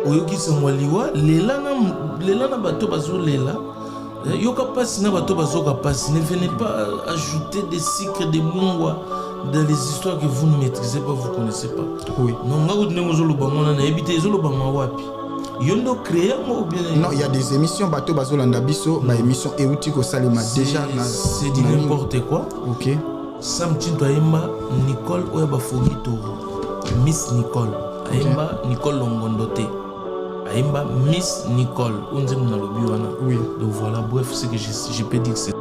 oyoki sangwaliwa lela na bato bazo lela yoka passe na bato bazo ka passe. Ne venez pas ajouter des cycles de mungwa dans les histoires que vous ne maîtrisez pas, vous connaissez pas. Oui. Non, yondo créer ou bien non, il y a des émissions bateau bazolanda biso, ba émission eutiko salima déjà na c'est du n'importe quoi. OK. Sam Tinto Aimba Nicole Oyaba Fogito. Miss Nicole. Aimba Nicole Longondote. Aimba Miss Nicole. On dit mon alobiwana. Oui. Donc voilà, bref, c'est que je peux dire que c'est.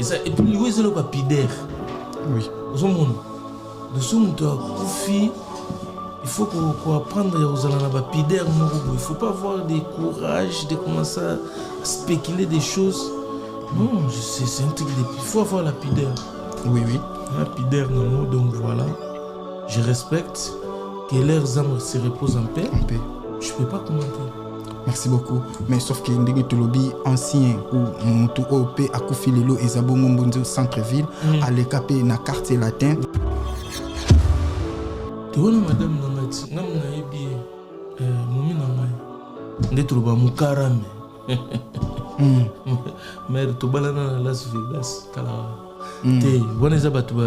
Et ça, et puis lui c'est le papidaire. Oui. Au monde. De ce monde Koufi. Il faut qu'on apprenne aux lapidaires. Il ne faut pas avoir des courage de commencer à spéculer des choses. Non, c'est un truc. Il faut avoir lapidaire. Oui, oui. Lapidaire, non, donc voilà. Je respecte que leurs âmes se reposent en paix. En paix. Je ne peux pas commenter. Merci beaucoup. Mais sauf que ndenge tolobi ancien ou mutu OP akufi lelo ezabongo mbonzo centre-ville à l'écapé na quartier latin. Tu vois madame Nangati, namna ebi momi nangai. Ndetro ba mukarame. Mère to balana na Las Vegas kala. Te wana za batu ba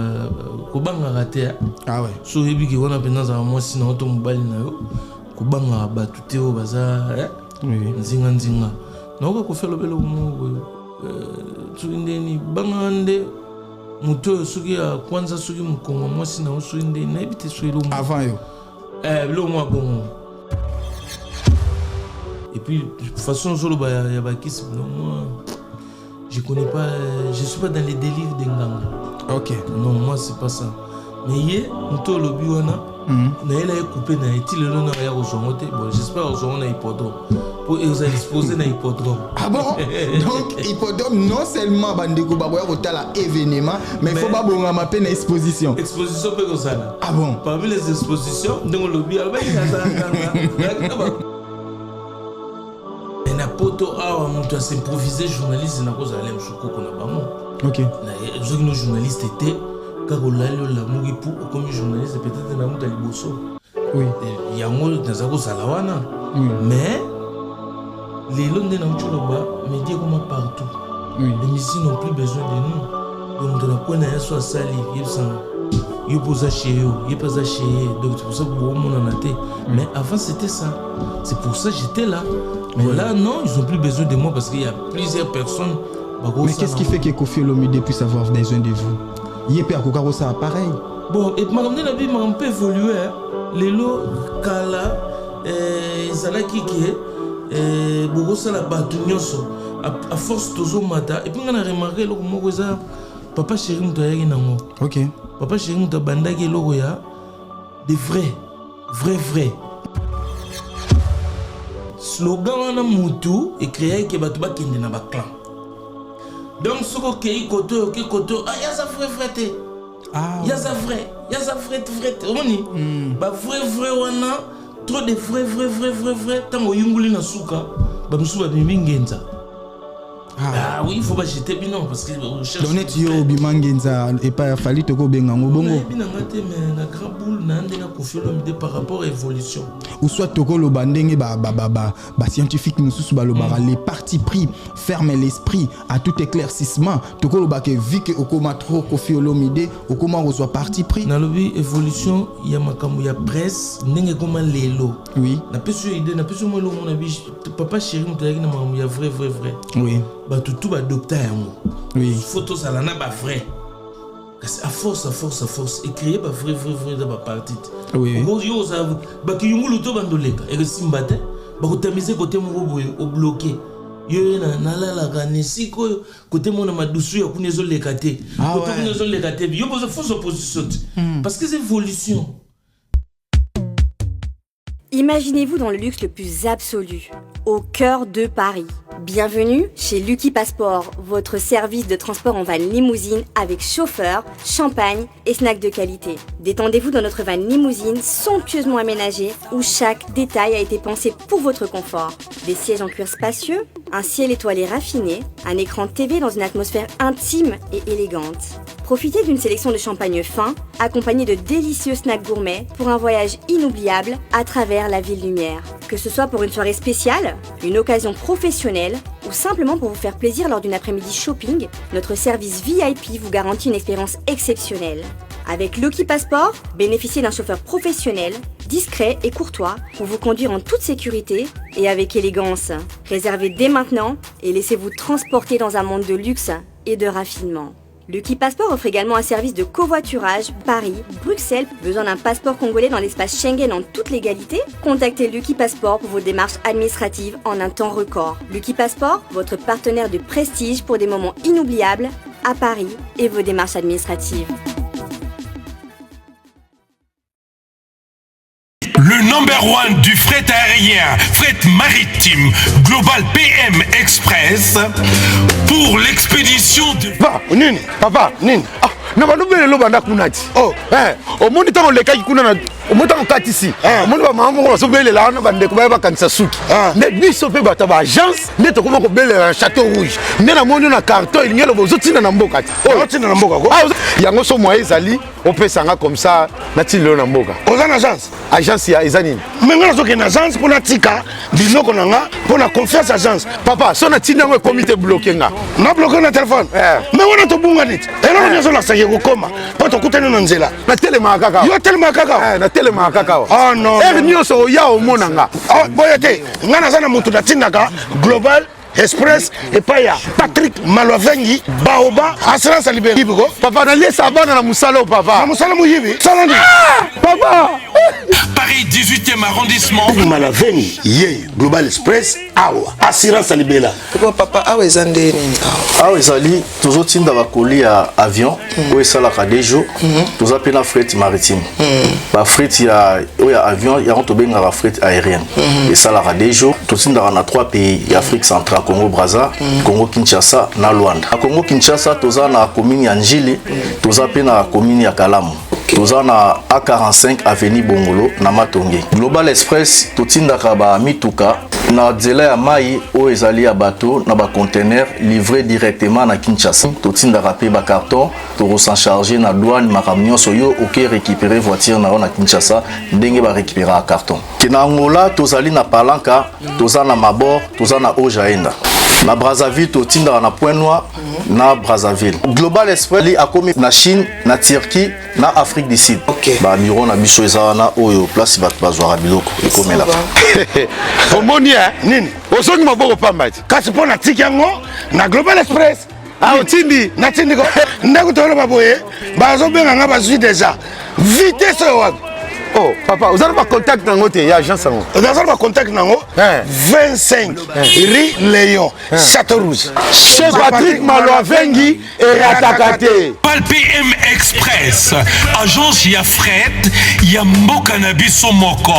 kobanga raté. Ah ouais. So ebi ki wana penza moi sina auto mobali na yo. Kobanga batu te o baza oui. Nzinga. Noko ko felo belo mo tu ndeni bangande. Muto sugi ya kwanza sugi mkongo mwasi na usu inde na ebite suilo mo avant yo lo mo bon. Et puis de toute façon solo ba ya ba kiss non moi je connais pas, je suis pas dans les délires de nganga. OK. Non, moi c'est pas ça. Mais hier muto lobi wana na ela e coupé na etile lo na ya ozongote. Bon, j'espère ozongo na hippodrome. Pour ils exposer na hippodrome. Ah bon? Donc hippodrome non seulement bandeko baboya kotala événement, mais il faut pas bonga ma peine exposition. Exposition pe kozala. Ah bon? Parmi les expositions, ndongo lobi alba nganga. Na poto awa mutu a s'improviser journaliste na kozala mshukoko na bamo. OK. Na zoki no journaliste était Karolalo la mugi pour comme journaliste peut-être na mutu liboso. Oui. Yango nazako salawana. Mais les Londres n'ont pas médias comme partout. Oui. Les missiles n'ont plus besoin de nous. Donc, de la pointe à soit sali, ils posent à chez eux, ils posent à chez eux. Donc, c'est pour ça que vous m'en avez. Mais avant, c'était ça. C'est pour ça que j'étais là. Mais là, non, ils n'ont plus besoin de moi parce qu'il y a plusieurs personnes. Mais qu'est-ce qui fait que Koffi Olomide puisse avoir besoin de vous? Il y a pas encore ça pareil. Bon, et ma la vie m'a un peu évolué. Les lots, Kala, Zalaki qui Bogosa la batunyoso à force tozo mata et puis on a remarqué le mot ça papa chéri mutayaki nango. OK. Papa chéri mutabandaki logo ya des vrais slogan wana mutu et créer que batu ba kende na ba clan. Donc soko kei koto ah ya za vrai te. Ah. Ya za vrai omoni. Ba vrai wana trop de vrai tango yunguli na suka ba musuba bimingenza. Ah oui, il faut pas jeter binon parce que Donet yo bimangenza et pas fali to ko benga ngobongo. Binanga te mais na grand boule na ndena Koffi Olomide par rapport à évolution. Ou soit to ko lo bandenge ba scientifique mususu ba lo bara les partis pris ferment l'esprit à tout éclaircissement. To ko lo ba ke vu que okoma trop Koffi Olomide okoma reçoit parti pris. Na lobi évolution ya makambo ya presse ndenge koma lelo. Oui. Na peso idée na peso mo lo mon abi papa chéri mutayaki na makambo ya vrai. Oui. Bah tout va docteur oui photo ça là pas vrai à force écrire pas vrai dans ma partie oui yo ça bah ki yungulu to bandoleka et simbate bah ko tamiser côté mo boye au bloqué yo na la kanisi ko côté mo na madusu ya kunezo lekate côté kunezo lekate yo pose fausse opposition parce que c'est évolution. Imaginez-vous dans le luxe le plus absolu, au cœur de Paris. Bienvenue chez Lucky Passport, votre service de transport en van limousine avec chauffeur, champagne et snacks de qualité. Détendez-vous dans notre van limousine somptueusement aménagée où chaque détail a été pensé pour votre confort. Des sièges en cuir spacieux, un ciel étoilé raffiné, un écran TV dans une atmosphère intime et élégante. Profitez d'une sélection de champagnes fins, accompagnés de délicieux snacks gourmets pour un voyage inoubliable à travers la ville lumière. Que ce soit pour une soirée spéciale, une occasion professionnelle ou simplement pour vous faire plaisir lors d'une après-midi shopping, notre service VIP vous garantit une expérience exceptionnelle. Avec Lucky Passport, bénéficiez d'un chauffeur professionnel, discret et courtois pour vous conduire en toute sécurité et avec élégance. Réservez dès maintenant et laissez-vous transporter dans un monde de luxe et de raffinement. Lucky Passport offre également un service de covoiturage Paris, Bruxelles. Besoin d'un passeport congolais dans l'espace Schengen en toute légalité? Contactez Lucky Passport pour vos démarches administratives en un temps record. Lucky Passport, votre partenaire de prestige pour des moments inoubliables à Paris et vos démarches administratives. Le number one du fret aérien, fret maritime, Global PM Express, pour l'expédition de... Papa, Nini. Ah, nabalobele lobanda kunati. Oh, au monde tant le kaki kuna na au monde tant kati ici. Au monde ba maman ko sobele la na bande ko ba kanisa suki. Ne biso pe bata ba agence, ne to ko bele un château rouge. Ne na moni na carton, il ngelo bozotina na mboka. Oh, tina na mboka ko. Yango so moi ezali, on peut sanga comme ça, na tilo na mboka. Ozana agence. Agence ya ezanini. Menga zo ke na agence pour na tika, biloko nanga, pour na confiance agence. Papa, so na tina ngo comité bloqué nga. Na bloqué na téléphone. Mais wana to bunga nit. Elo nyoso la saye ko koma. Po to kutana na nzela. Na telema kaka. Yo telema kaka. Na telema kaka. Oh non. Nyoso ya o monanga. Oh boyete. Ngana sana mutu na tinaka Global Express et pas ya Patrick Malovengi Baoba assurance libérée. Papa na lesa bana na musalo papa. Na musalo muyibi. Salandi. Papa. Paris 18e arrondissement. Malovengi ye Global Express awa assurance libérée. Pourquoi papa awa ezande nini? Awa ezali toujours tinda bakoli ya avion ou esalaka des jours. Tous appelés fret maritime. Ba fret ya avion ya on benga fret aérienne. Esalaka des jours. Tous tinda na 3 pays Afrique centrale, Congo Brazza, Congo Kinshasa na Luanda. A Congo Kinshasa toza na commune ya Njili, toza pe na commune ya Kalamu. Toza na A45 avenue Bongolo na Matonge. Global Express totindaka ba mituka na nzela ya mai o ezali ya bateau na ba conteneur livré directement na Kinshasa. Totindaka pe ba carton to s'en charger na douane makamnyo soyo OK récupérer voiture na Kinshasa ndenge ba récupérer a carton. Kina ngola tozali na Palanka, toza na Mabor, toza na Ojaenda. Na Brazzaville totinda na Point Noir na Brazzaville. Global Express li akomi na Chine, na Turquie, na Afrique du Sud. Ba biro na biso ezana oyo place bat bazwara biloko ekomela. Omoni nini? Osoni maboko pambati. Kasi pona tikango na Global Express. Ah otindi na tindi ko. Ndako tolo baboye. Bazo benga nga bazwi déjà. Vitesse wa. Oh, papa, vous avez pas contact dans votre agence? Vous avez pas contact dans 25 Rue Léon, Château Rouge. Chez Patrick Malovengi et Atakate. Pal PM Express, agence ya fret, ya mboka na biso moko.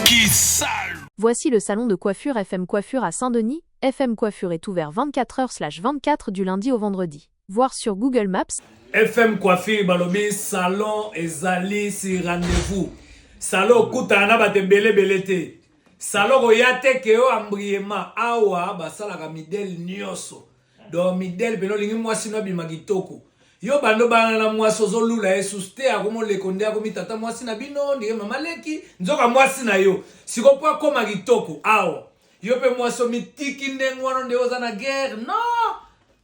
Qui sale. Voici le salon de coiffure FM Coiffure à Saint-Denis. FM Coiffure est ouvert 24h/24 du lundi au vendredi. Voir sur Google Maps. FM Coiffure balobi salon ezali si rendez-vous. Salon kutana batembele belete. Salon koyate ke o ambriema awa basala ka midel nyoso. Do midel beno lingi mwasi no bimagitoko. Yo bando bana na mwasi ozolula esuste akomo lekonde akomi tata mwasi na bino ndiye mama leki nzoka mwasi na yo. Sikopo akoma gitoko awa. Yo pe mwasi mitiki ndengwano ndeoza na guerre. No!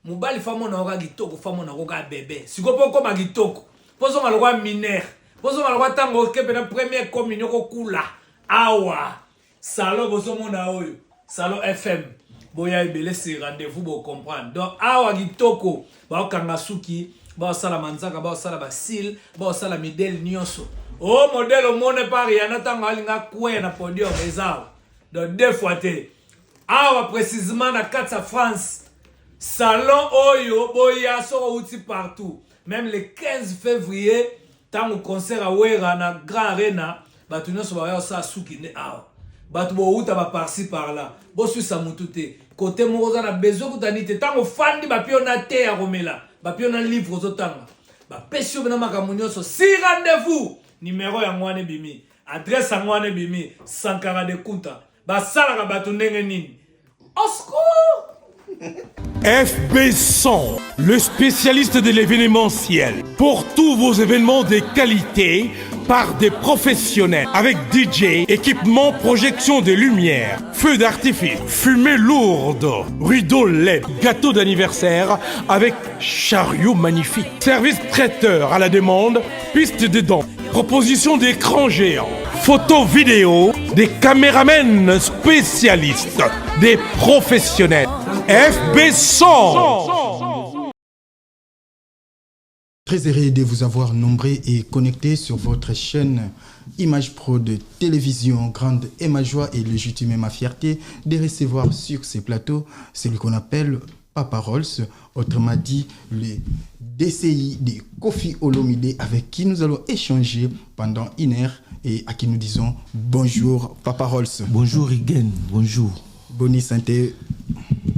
Mubali famo na oka gitoko famo na oka bébé sikopo koma gitoko pozo malokwa mineur pozo malokwa tango kepe na première communion ko kula awa salon bozo mona oyo salon FM boya ebele si rendez-vous bo comprendre donc awa gitoko ba okanga suki ba sala manzaka ba sala basil ba sala modèle nyonso o modèle o mone pari yana tango alinga kwe na podium ezao donc deux fois te awa précisément na Katsa France. Salon Oyo, Boya, sera outil partout. Même le 15 février, tant au concert à Ouera, na Grand Arena, Batuno Sobayo sa souki ne awa. Batubo outa ba par-ci par-là. Bosu sa mutute. Côté Morosa na besoin kutanite. Tant au fan di bapiona te à Romela. Bapiona livre aux otanga. Ba pesio bena makamunyo so. Si rendez-vous. Numéro ya mwane bimi. Adresse ya mwane bimi. Sankara de Kunta. Ba sala ka batu nenge nini. Osco! FB100, le spécialiste de l'événementiel. Pour tous vos événements de qualité, par des professionnels, avec DJ, équipement, projection de lumière, feux d'artifice, fumée lourde, rideaux LED, gâteau d'anniversaire avec chariot magnifique, service traiteur à la demande, piste de danse, proposition d'écran géant, photo vidéo, des caméramens spécialistes, des professionnels. FB100. Très heureux de vous avoir nombreux et connectés sur votre chaîne Image Pro de télévision. Grande est ma joie et légitime est ma fierté de recevoir sur ces plateaux celui qu'on appelle Papa Rolls, autrement dit le DCI de Koffi Olomide, avec qui nous allons échanger pendant 1 heure et à qui nous disons bonjour Papa Rolls. Bonjour Igen, bonjour. Bonne santé.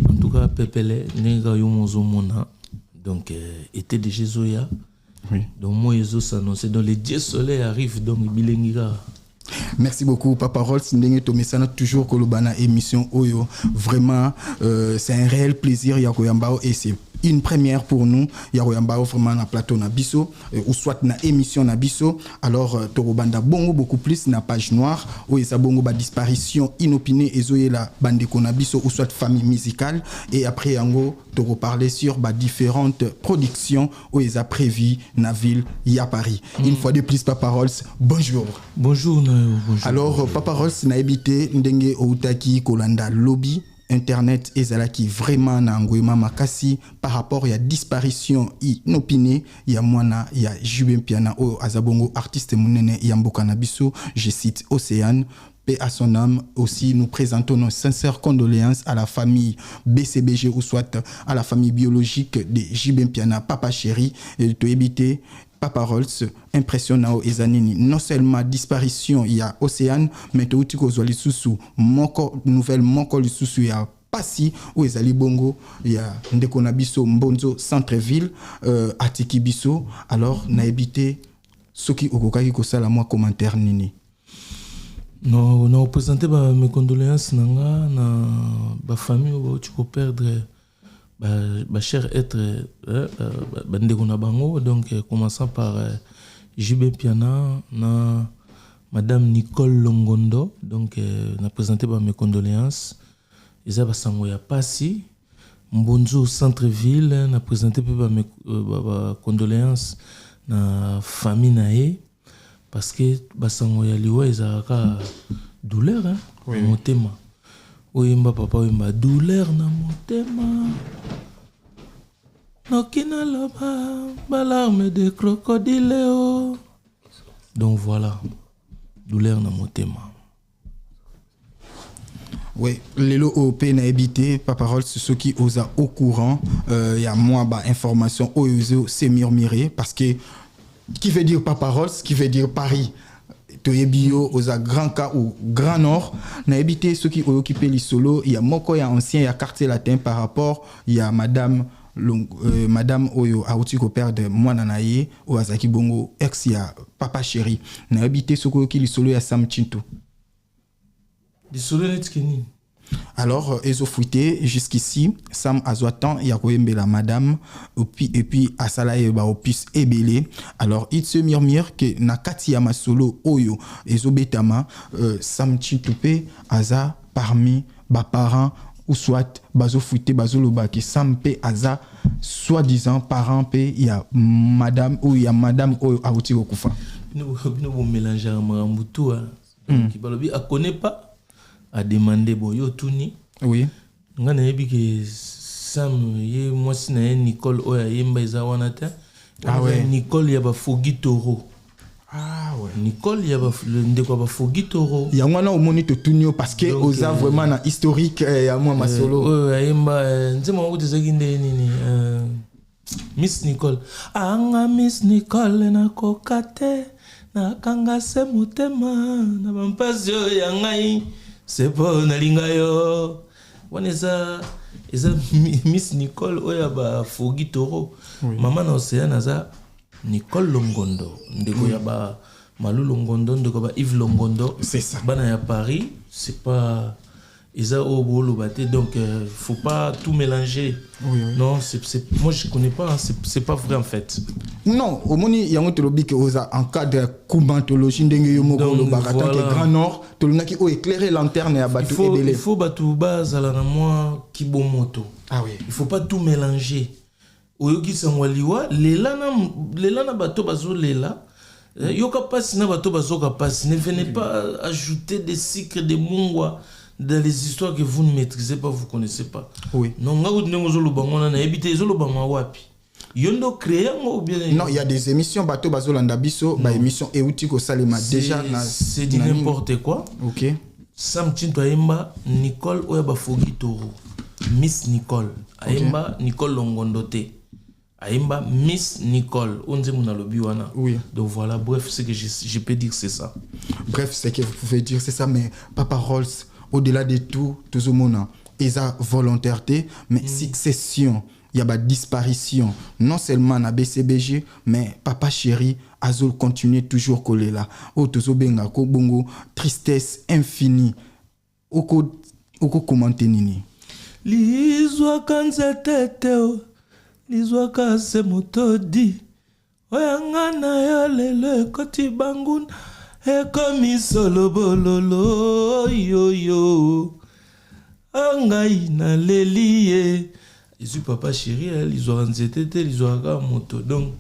En tout cas, Pepele, Nega Yomozo Mona, donc était de Jézoya. Oui. Donc moi, Jézo s'annonce. Donc les dieux soleils arrivent, donc Bilengira. Merci beaucoup Papa Rolls. Toujours Kolobana émission Oyo. Vraiment, c'est un réel plaisir Yakoyambao et c'est une première pour nous. Yakoyambao vraiment na plateau na biso ou soit na émission na biso. Alors Torobanda bongo beaucoup plus na page noire où ça bongo ba disparition inopinée et zoé la bande na biso ou soit famille musicale et après yango Toro parler sur ba différentes productions où ils a prévu na ville ya Paris. Une fois de plus Papa Rolls, bonjour. Bonjour. Bonjour. Alors Papa Rolls na habité ndenge outaki kolanda lobby internet ezalaki vraiment na ngwema makasi par rapport ya disparition inopinée ya mwana ya Jubin Piana o azabongo artiste munene ya mboka na biso, je cite Océane. Paix à son âme. Aussi, nous présentons nos sincères condoléances à la famille BCBG ou soit à la famille biologique de Jubin Piana, Papa Chéri, et de éviter Papa Rolls, impressionnant aux années. Non seulement disparition, il y a Océane, mais tout ce qui est sous nouvelle moko sous il y a Passy, où ils allaient bongo, il y a Ndekona Bisso, Mbonzo, centre-ville, Atiki Bisso. Alors, n'a évité ce qui okokaki ko sala moi commentaire nini. Non, on a présenté mes condoléances na ba famille où tu peux perdre ba cher être ndekona bango, donc commençant par JB Piana na madame Nicole Longondo, donc on a présenté mes condoléances. Ils avaient sango ya Passy, Mbonzo centre-ville, on a présenté mes condoléances na famille nae. Parce que basango ya liwa ezaka douleur hein oui. Motema oyemba papa oyemba douleur na motema nokina loba balarme de crocodile. Donc voilà, douleur na motema. Oui, Lelo OP n'a habité, Papa Rolls, ceux qui osent au courant, il y a moins d'informations, c'est murmuré parce que qui veut dire Papa Rolls, qui veut dire Paris. Toyebio, aux Grand Cas ou Grand Nord, n'a habité ceux qui ont occupé les solos. Il y a Moko, il y a ancien, il y a quartier latin par rapport. Il y a Madame Oyo, Aoutiko père de Mwananaye, ou Azaki Bongo, ex, il y a Papa Chéri. N'a habité ceux qui ont occupé les solos, il y a Sam Chinto. Les solos, n'est-ce alors, ils ont fouillé jusqu'ici. Sam Azoatan, il y a la madame, et puis à Salaye, au puce ébélé. Alors, il se murmure que Nakati Yamasolo, Oyo, et Zobetama, Sam Chintoupe, Aza, parmi, parents, ou soit, Bazo fouillé, Bazo Loba, qui Sam P, Aza, soi-disant, parents P, il y a madame, ou il y a madame Oyo, Aouti Okufa. Nous mélanger un Moutou, qui ne connaît pas. A demandé boyo tuni oui ngana yebi que Sam ye moi sina Nicole oya yemba izawanata ah ouais Nicole ya ba fogi toro ah ouais Nicole ya ba ndeko ba fogi toro ya ngwana omoni to tunio parce que oza vraiment na historique ya moi masolo yemba nzema ukuthi zakinde nini Miss Nicole anga Miss Nicole na kokate na kanga se motema na bampasio ya ngai. C'est pas Nalingayo. On est Miss Nicole Oyaba Fogi Toro. Maman na Océane aza Nicole Longondo. Ndeko yaba Malou Longondo, ndeko ba Yves Longondo. C'est ça. Bana ya Paris, c'est pas Eza au bolo baté, donc faut pas tout mélanger. Oui. Non, moi je connais pas, hein, c'est pas vrai en fait. Non, au moni yango tolobi que oza en cas de kumbantologie ndenge yo moko lo baratant que Grand Nord, tolunaki o éclairer lanterne ya bato ebele. Il faut bato base ala na moi kibomoto. Ah oui. Il faut pas tout mélanger. Oyoki sangwaliwa lela na bato bazo lela. Yoka passe na bato bazo ka passe. Ne venez pas ajouter des cycles de mungwa dans les histoires que vous ne maîtrisez pas, vous connaissez pas. Oui. Non, il y a des émissions bateau bazolanda biso, ba émission eutiko salema déjà c'est du n'importe quoi. OK. Sam Tinto Aimba Nicole Oyaba Fogi Toro. Miss Nicole. Aimba Nicole Longondote. Aimba Miss Nicole. Onze Munalobi wana. Oui. Donc voilà, bref, ce que je peux dire c'est ça. Bref, ce que vous pouvez dire c'est ça, mais Papa Rolls, au-delà de tout le monde, il y a volontarité, mais succession, il y a disparition, non seulement na BCBG, mais Papa Chéri, Azul continue toujours coller là. O tozo benga ko bongo, tristesse infinie. Oko commenter nini. Lizwa kanza teteo, lizwa kase motodi. Oyangana yo lelo koti bangun. Ekomi solo bololo yo angai na lelie. Je suis Papa Chéri, ils ont nzetete, ils ont aga moto. Donc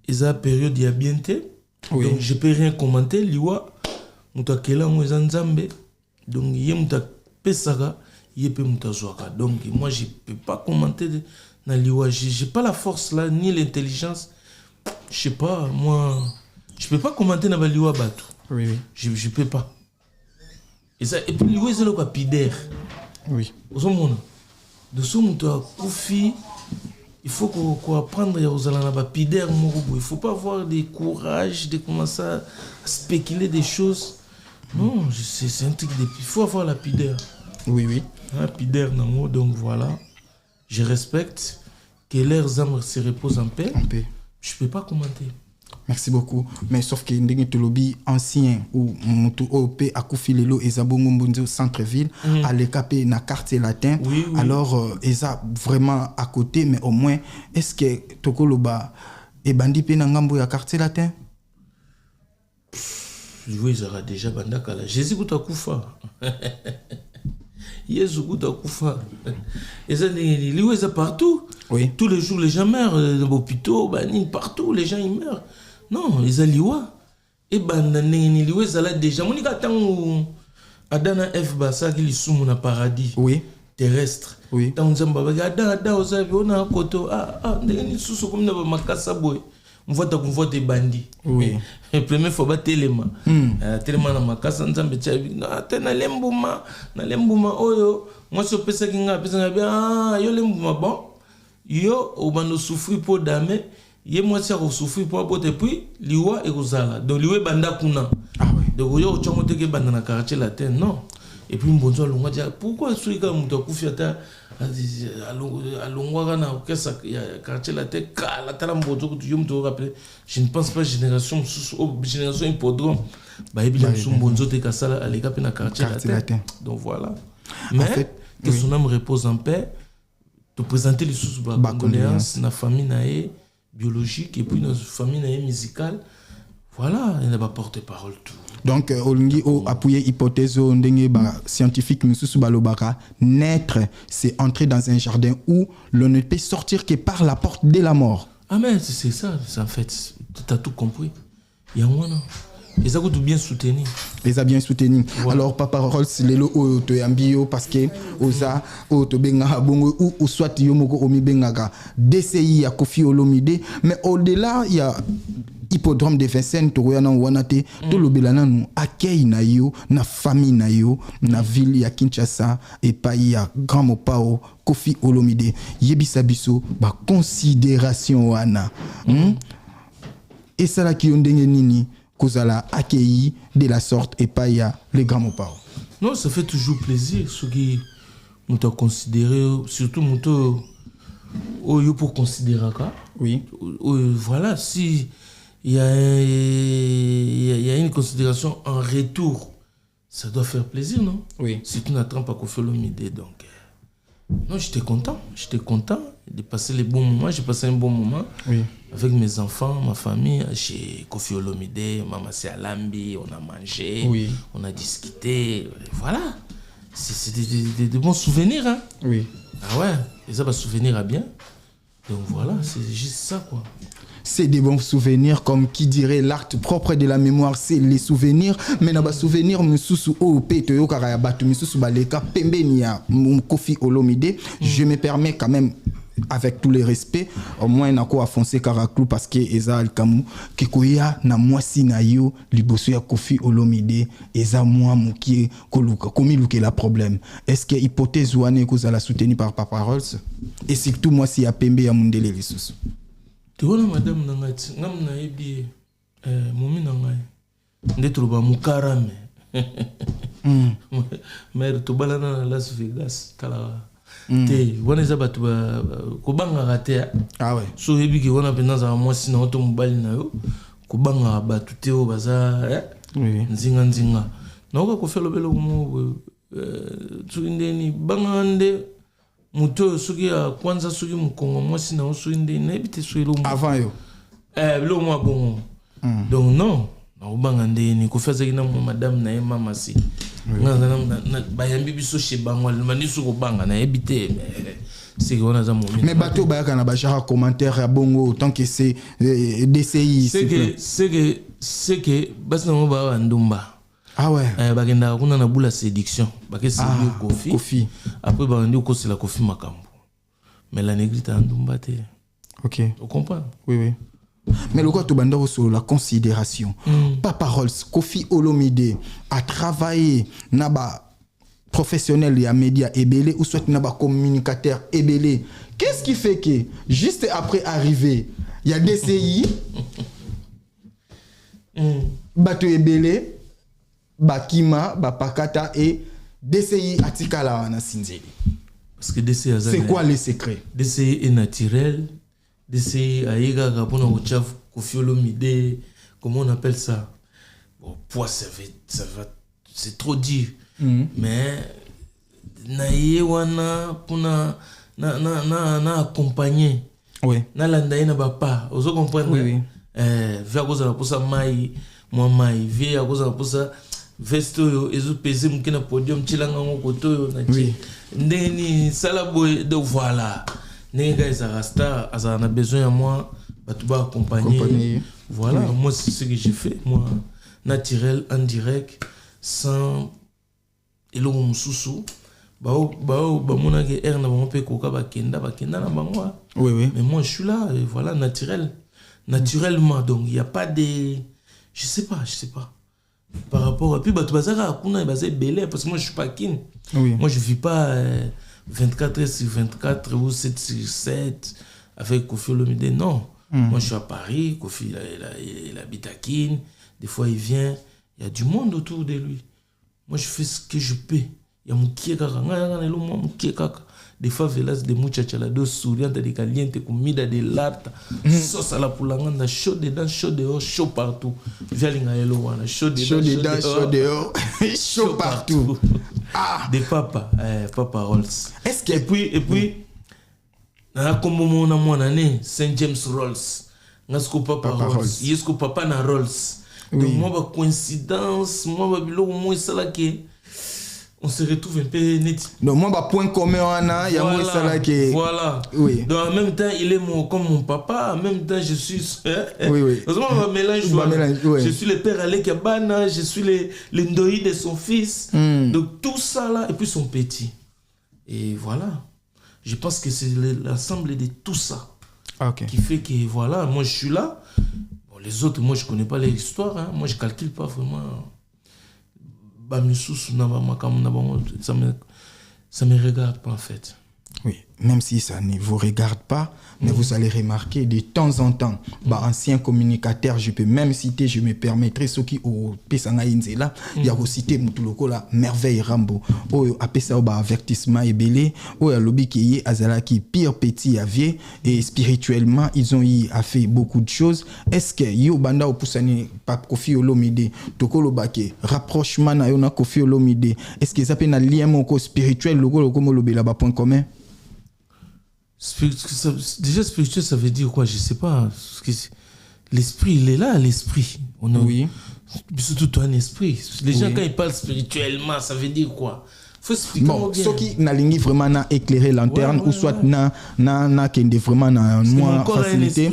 ils ont période ya bienté. Oui. Donc je peux rien commenter liwa muta kela mo nzambe. Donc yé muta pesaka, yé pe muta zoaka. Donc moi je peux pas commenter na liwa, j'ai pas la force là ni l'intelligence. Je sais pas moi. Je peux pas commenter na baliwa bato. Oui. Je peux pas. Et puis liwa c'est le capidaire. Oui. Au monde. De ce monde koufi, il faut qu'on apprendre aux alana bapidaire morobo. Il faut pas avoir des courage de commencer à spéculer des choses. Non, c'est un truc de il faut avoir la pidère. Oui. La pidère nango, donc voilà. Je respecte que leurs âmes se reposent en paix. En paix. Je peux pas commenter. Merci beaucoup. Mais sauf que ndenge tolobi ancien ou mutu OP akufi lelo ezabongo mbonzo centre-ville à l'écapé na quartier latin. Oui. Alors eza vraiment à côté, mais au moins est-ce que tokoloba e bandi pe na ngambo ya quartier latin? Oui, ils aura déjà bandakala. Jésus kutakufa. Yesu kutakufa. Et ça les partout. Oui. Tous les jours les gens meurent dans l'hôpital, partout les gens ils meurent. Non, les aliwa. Et bandane liwe zala déjà monika tango adana F basa qui sumu na paradis. Oui. Terrestre. Oui. Tango zamba ada ozabi ona koto ndeni susu comme na makasa boy. Mvote bandi. Oui. Et premier fois ba telema. Telema na makasa nzambe tchabi. Na tena lembuma oyo. Moi so pesa kinga bien yo lembuma bon. Yo obando souffrir pour dame. Yé moi ça souffrir pour apporter puis liwa et rozala. Donc liwe banda kuna. Ah oui. Donc yo chongo teke banda na quartier latin non. Et puis mbonzo longa dia pourquoi suika muto kufiata alongwa na okesa ya quartier latin kala tala mbonzo que tu me rappeler. Je ne pense pas génération hippodrome. Ba ebila mbonzo te kasala aleka pe na quartier latin. Donc voilà. Mais en fait, que son âme repose en paix. Te présenter les sous condoléances na famille nae biologique et puis dans famille nae musicale. Voilà, il n'a pas porte-parole tout. Donc olingi o appuyer hypothèse ndenge ba scientifique mususu balobaka naître c'est entrer dans un jardin où l'on ne peut sortir que par la porte de la mort. Ah mais c'est ça en fait, tu as tout compris. Il y a un ils ont bien soutenu. Les a bien soutenu. Voilà. Alors Papa Rolls lelo o to yambio parce que oza o to benga bongo ou soit yomoko omi benga DCI ya Koffi Olomide, mais au-delà il y a hippodrome de Vincennes to yana wanate to lobelana nu accueil na yo na famille na yo na ville ya Kinshasa et pa ya Grand Mopao Koffi Olomide yebisa biso ba considération wana. Et ça la ki ndenge nini Kozala accueilli de la sorte et pas y a les grands Mopao. Non, ça fait toujours plaisir ceux qui m'ont considéré, surtout m'ont pour considérer ça. Oui. Voilà, si il y a une considération en retour, ça doit faire plaisir, non? Oui. Si tu n'attends pas Koffi Olomide, donc... non, j'étais content de passer les bons moments. J'ai passé un bon moment avec mes enfants, ma famille, chez Koffi Olomide, Maman Sialambi, on a mangé, on a discuté, voilà. C'est des bons souvenirs, hein? Oui. Ah ouais, et ça va souvenir à bien. Donc voilà, c'est juste ça, quoi. C'est des bons souvenirs, comme qui dirait l'acte propre de la mémoire, c'est les souvenirs. Mais dans les souvenirs, je me permets quand même, avec tous les respects, au moins nako a foncé Karaklou parce que eza alkamu kekoya na mwasi na yo liboso ya Koffi Olomide eza moi mukie koluka komi luke la problème. Est-ce que hypothèse wane ko za la soutenir par Papa Rolls et surtout moi si ya pembe ya mundele lisusu. Tu vois madame nangati ngam na yebi momi nangai ndetro ba mukarame. Mère to balana na Las Vegas tala te wana eza bato kobangaka te. Ah ouais. So yebi ke wana mpenza za mwasi na oto mobali na yo kobangaka bato te oyo baza nzinga naoka Koffi Olomide mo soki ndeni bangaka nde moto oyo soki ya kwanza soki mokongo mwasi na yo soki ndeni nayebi te soki lomo avant yo bilo mwa bongo. Donc non naobanga ndeni Koffi azalaki na madame na ye mama si bayambi biso chez bango almani soko banga na ebité c'est qu'on a ça mon mais bateau bayaka na bachara commentaire ya bongo tant que c'est DCI c'est que basi na ba ndumba ah ouais bakenda kuna na bula séduction bakesi Koffi après ba ndi ko c'est la Koffi makambo mais la négrite ndumba te. OK, on comprend. Oui. Mais le quoi sur la considération. Papa Rolls, Koffi Olomide a travaillé naba professionnel et média ébélé ou soit naba communicateur ébélé. Qu'est-ce qui fait que juste après arriver, il y a DCI, Bato ébélé, Bakima, Bapakata et DCI Atikala wana Sinzeli. Parce que DCI c'est quoi le secret? DCI est naturel. D'essayer à Iga pour nous Koffi Olomide, comment on appelle ça? Bon, poids ça va, c'est trop dur. Mais naïe wana pour na accompagner. Oui. Na landaï na bapa. Vous comprenez? Oui. Via cause la pour ça mai, moi mai, via cause la pour ça vesto ezo peser mukina podium chilanga ngokoto yo na chi. Ndeni salaboy de voilà. Nenga ezara star, on a besoin de moi, tu vas accompagner. Voilà, moi c'est ce que j'ai fait, moi naturel, en direct, sans elo mususu. Mon air na mon pe koka bakenda na bango. Oui. Mais moi je suis là, et voilà, naturellement, donc il y a pas de, je sais pas. Par rapport à puis tu bazara kuna bazé belé parce que moi je suis pas kin. Moi je vis pas 24 heures sur 24 ou 7 sur 7 avec Koffi Olomide, non. Moi je suis à Paris, Koffi il habite à Kin, des fois il vient, il y a du monde autour de lui. Moi je fais ce que je peux. Il y a mon kiekaka, des fois velas de muchacha dos souriante de caliente comida de lata, sauce à la poulanganda, chaud dedans, chaud dehors, chaud partout. Vialinga elo wana, chaud dedans, chaud dehors, chaud partout. Ah, des papa Rolls. Est-ce que et puis na comme mon amour nané Saint James Rolls. Ngasko papa Rolls. Yesko papa na Rolls. Donc moi ba coïncidence, moi ba bilo moi ça là que on se retrouve un peu net. Donc moi bah point commun il y a moi ça là que voilà. Oui. Donc en même temps il est comme mon papa, en même temps je suis oui. On mélange. Je suis le père Alek Abana, je suis le ndoi de son fils. Donc tout ça là et puis son petit. Et voilà. Je pense que c'est l'ensemble de tout ça qui fait que voilà, moi je suis là. Bon, les autres moi je connais pas leur histoire, hein. Moi je calcule pas vraiment. Ça me regarde pas en fait. Oui. même si ça ne vous regarde pas, mais vous allez remarquer de temps en temps, ancien communicateur, je peux même citer, je me permettrai, ceux qui ont Pesanga Inzela, il y a aussi cité Moutuloko la Merveille Rambo, ou a Pesa ba avertissement et belé, ou a lobby qui est Azala qui pire petit avier, et spirituellement, ils ont eu à fait beaucoup de choses. Est-ce que yo banda ou poussani pa Koffi Olomide, tokolo bake, rapprochement na yo na Koffi Olomide, est-ce que ça peut na lien moko spirituel, logo comme lobby là-bas point commun? Déjà spirituel, ça veut dire quoi? Je sais pas. L'esprit, il est là, l'esprit. Oui. Surtout toi, un esprit. Les gens, quand ils parlent spirituellement, ça veut dire quoi? Faut expliquer. Bon, ceux qui n'alignent vraiment na éclairer lanterne ou soit na kende vraiment na moins facilité.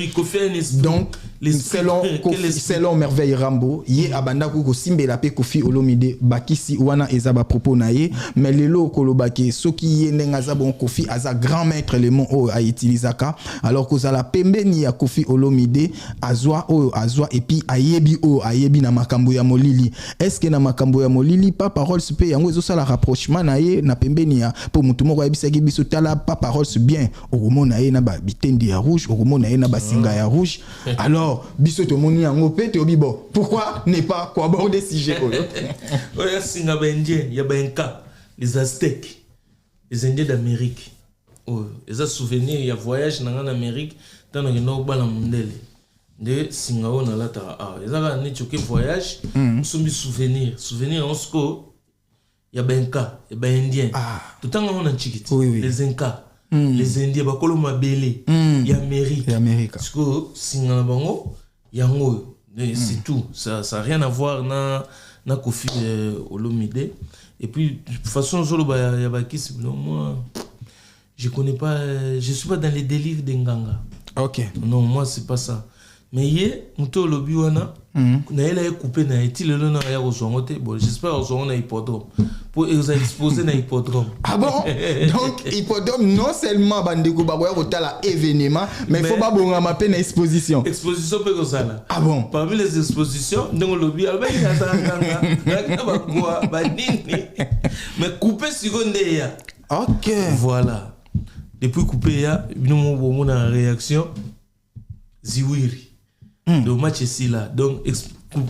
Donc selon Merveille Rambo, yé abanda ko simbe la pe Koffi Olomide bakisi wana ezaba propos na ye, mais lelo kolobake ceux qui yenga za bon Koffi aza grand maître le mot a utilisaka alors que za la pembe ni ya Koffi Olomide azwa et puis ayebi na makambo ya molili. Est-ce que na makambo ya molili pas parole super yango ezo sala rapprochement na ye na pembeni ya po mutu moko yebisaki biso tala pas parole bien okomona ye na ba bitendi ya rouge okomona ye na ba singa ya rouge alors biso to moni yango pe to bibo pourquoi ne pas quoi aborder sujet oya singa ba indien ya ba inca les aztèques les indiens d'Amérique ils ont souvenir il y a voyage en Amérique dans le nord bala mondele de singa on la ta ils ont ne choqué voyage sombi souvenir en sco il y a Benka, il y a ben Indien. Tout le temps on a chiquit. Les Incas, les Indiens, bakolo mabele, il y a Amérique. Parce que singa bango, il y a ngo, c'est tout. Ça a rien à voir na Koffi Olomide. Et puis de toute façon zolo ba ya bakis moi je connais pas, je suis pas dans les délires d'Enganga. OK. Non, moi c'est pas ça. Mais hier, muto lobi wana na elle a coupé na eti le na ya ozongote bon j'espère ozongo na hippodrome pour exposer na hippodrome. Ah bon? Donc hippodrome non seulement bandeko ba boya kotala événement mais il faut pas bonga mape na exposition pe kozala. Ah bon? Parmi les expositions ndongo lobi alba ya tanga ba quoi ba nini mais couper seconde ya. OK. Voilà. Depuis couper ya nous mon réaction ziwiri. Le match ici là donc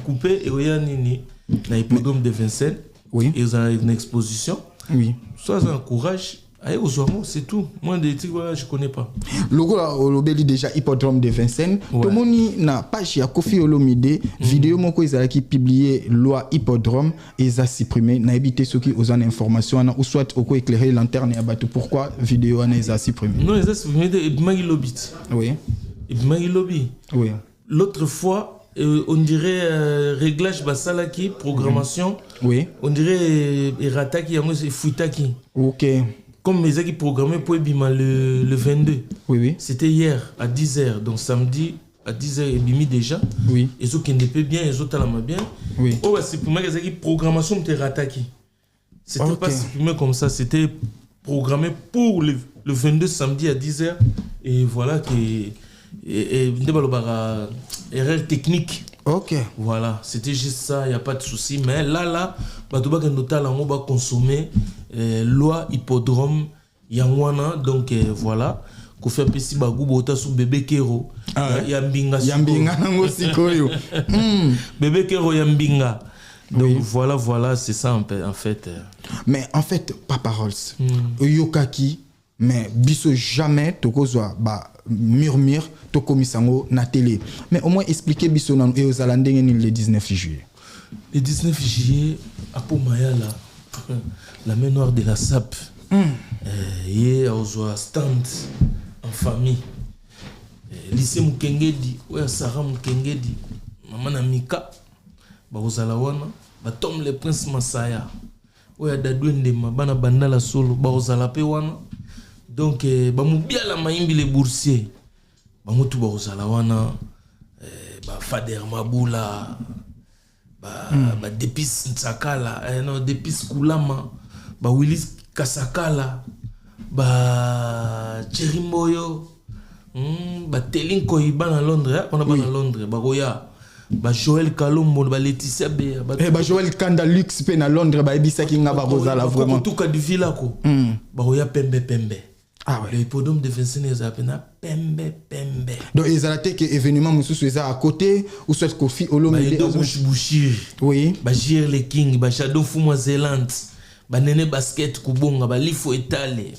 coupé et il y a nini na hippodrome de Vincennes. Oui. Ils ont une exposition. Oui. Soit un courage allez aux hommes, c'est tout. Moi des trucs voilà je connais pas. Logo la olobeli déjà hippodrome de Vincennes. Tout moni na page ya Koffi Olomide vidéo moko ezala ki publié loi hippodrome et a supprimé na éviter ceux qui ont information ou soit au ko éclairer lanterne ya bateau pourquoi vidéo ana a supprimé. Non, ils a supprimé de Magui Lobit. Oui. Et Magui Lobby. Oui. L'autre fois, on dirait réglage basalaki, programmation. Oui. On dirait erataki, c'est fuitaki. OK. Comme mes équipes programmées pour Ebima le 22. Oui. C'était hier à 10h. Donc samedi à 10h, Ebimi déjà. Oui. Et ceux qui n'étaient pas bien, et ceux qui n'étaient bien. Oui. Oh, c'est pour moi les équipes programmation de erataki. C'était pas supprimé comme ça. C'était programmé pour le 22 samedi à 10h. Et voilà qui erreur technique. OK. Voilà, c'était juste ça, il n'y a pas de souci. Mais là, on va consommer loi hippodrome yangwana. Donc voilà, qu'on fait petit bagou bota sous bébé Kero. Yambinga nango sikoyo. Bébé Kero yambinga. Donc voilà, c'est ça en fait. Mais en fait, Papa Rolls, Yokaki, mais biso jamais tokozwa ba murmure to komisango na télé. Mais au moins expliquer biso nan et aux alandeng le 19 juillet. Le 19 juillet à Pomayala, la main noire de la SAP. Hier aux stand en famille. Lycée Mukengedi, ouais Sarah Mukengedi, maman Namika, ba ozalawana, ba Tom le Prince Masaya. Ouais dadwende mabana bandala solo ba ozala pe wana. Donc bamubia la maimbi les boursiers bamutu ba ozala wana ba Fader Mabula ba Depis Ntsakala non Depis Kulama ba Willis Kasakala ba Cherimboyo ba Telin Koiba na Londres on a pas na Londres ba Roya ba Joël Kalombo ba Laetitia Bea ba Joël Kanda Lux pe na Londres ba ebisa ki nga ba ozala vraiment tout cas du villa ko ba Roya pembe Ah ouais. Le hippodrome de Vincennes est appelé pembe. Donc ils ont que événement monsieur soit à côté ou soit Kofi Olomide bouchir. Oui. Ba Gire les King, ba Shadow Fuma Zealand, ba Nene Basket Kubonga, ba Lifo Etale.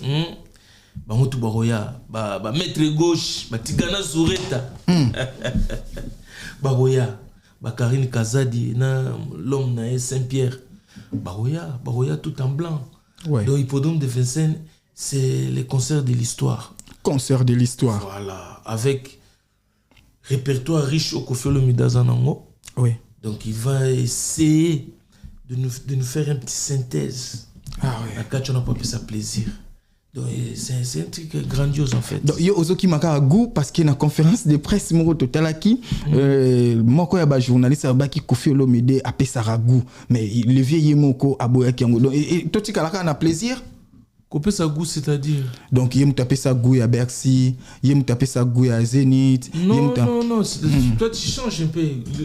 Ba Mutu Baroya, ba Maître Gauche, ba Tigana Soureta. Baroya, ba Karine Kazadi na l'homme na Saint-Pierre. Baroya tout en blanc. Ouais. Donc hippodrome de Vincennes, c'est les concerts de l'histoire. Concert de l'histoire. Voilà, avec répertoire riche au Kofi Olomide Zanango. Oui. Donc il va essayer de nous faire une petite synthèse. Ah oui. À on n'a pas pu ça plaisir. Donc c'est un truc grandiose en fait. Donc il y a aussi qui m'a goût parce qu'il y a une conférence de presse moro total qui moi quand il y a un journaliste qui Kofi Olomide a payé ça goût mais le vieux moko a boya qui donc et toi tu as plaisir. Couper sa goût, c'est-à-dire. Donc, il me taper sa goût à Bercy, il me taper sa goût à Zénith. Non. Toi, tu changes un peu.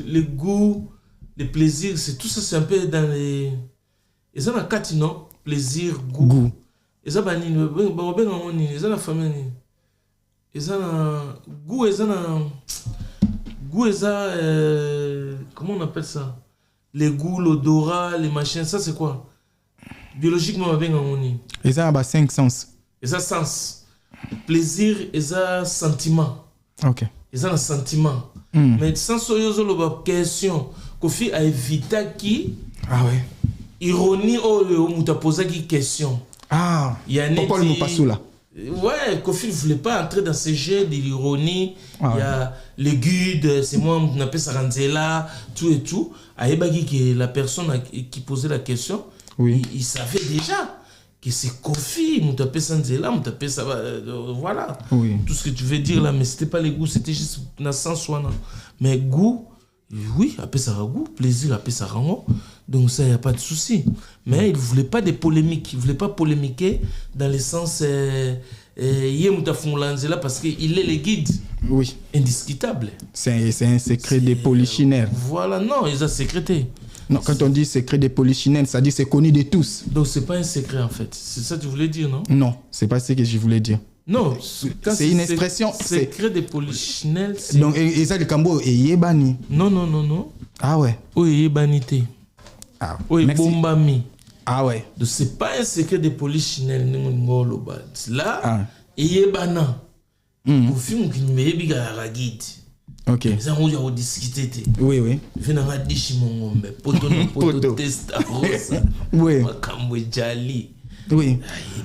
Le goût, le plaisir, c'est tout ça, c'est un peu dans les. Et ça, dans quatre, non? Plaisir, goût. Et ça, la famille. Et ça, goût, et ça, goût, et ça, comment on appelle ça? Les goûts, l'odorat, les machins, ça, c'est quoi? Biologiquement, bien et ça a 5 sens. Et ça sens. Plaisir et ça sentiment. Ok. Et ça un sentiment. Mais sans soyozo la question, Kofi a évité qui. Ah ouais. Ironie ou t'a posé qui question. Ah. Pourquoi nous pas sous là? Ouais, Kofi ne voulait pas entrer dans ce jeu de l'ironie. Il y a les guides, c'est moi, on appelle ça Ranzela, tout et tout. Aïbagi que la personne qui posait la question. Oui. Il savait déjà que c'est Kofi, on t'appelle Sanzela, on t'appelle ça, voilà. Oui. Tout ce que tu veux dire là, mais c'était pas les goûts, c'était juste dans le sens où mais goût, oui, appelle ça goût, plaisir, appelle ça rango. Donc ça, il n'y a pas de souci. Mais il ne voulait pas de polémiques, il ne voulait pas polémiquer dans le sens parce qu'il est le guide. Oui. Indiscutable. C'est un secret des polichinelles. Voilà, non, ils ont sécrété. Non, quand on dit secret des polichinelles, ça dit c'est connu de tous. Donc c'est pas un secret en fait. C'est ça que tu voulais dire, non? Non, c'est pas ce que je voulais dire. Non, c'est une expression. Secret des polichinelles. Donc, et ça, le Cambo est yébani. Non. Ah ouais. Oui, yébanité. Ah, oui, bombami. Ah ouais. Donc c'est pas un secret des polichinelles. Là, yébana. Au film qui me dit la guide. Ok. Ça, on a discuté. Oui. Oui. Oui.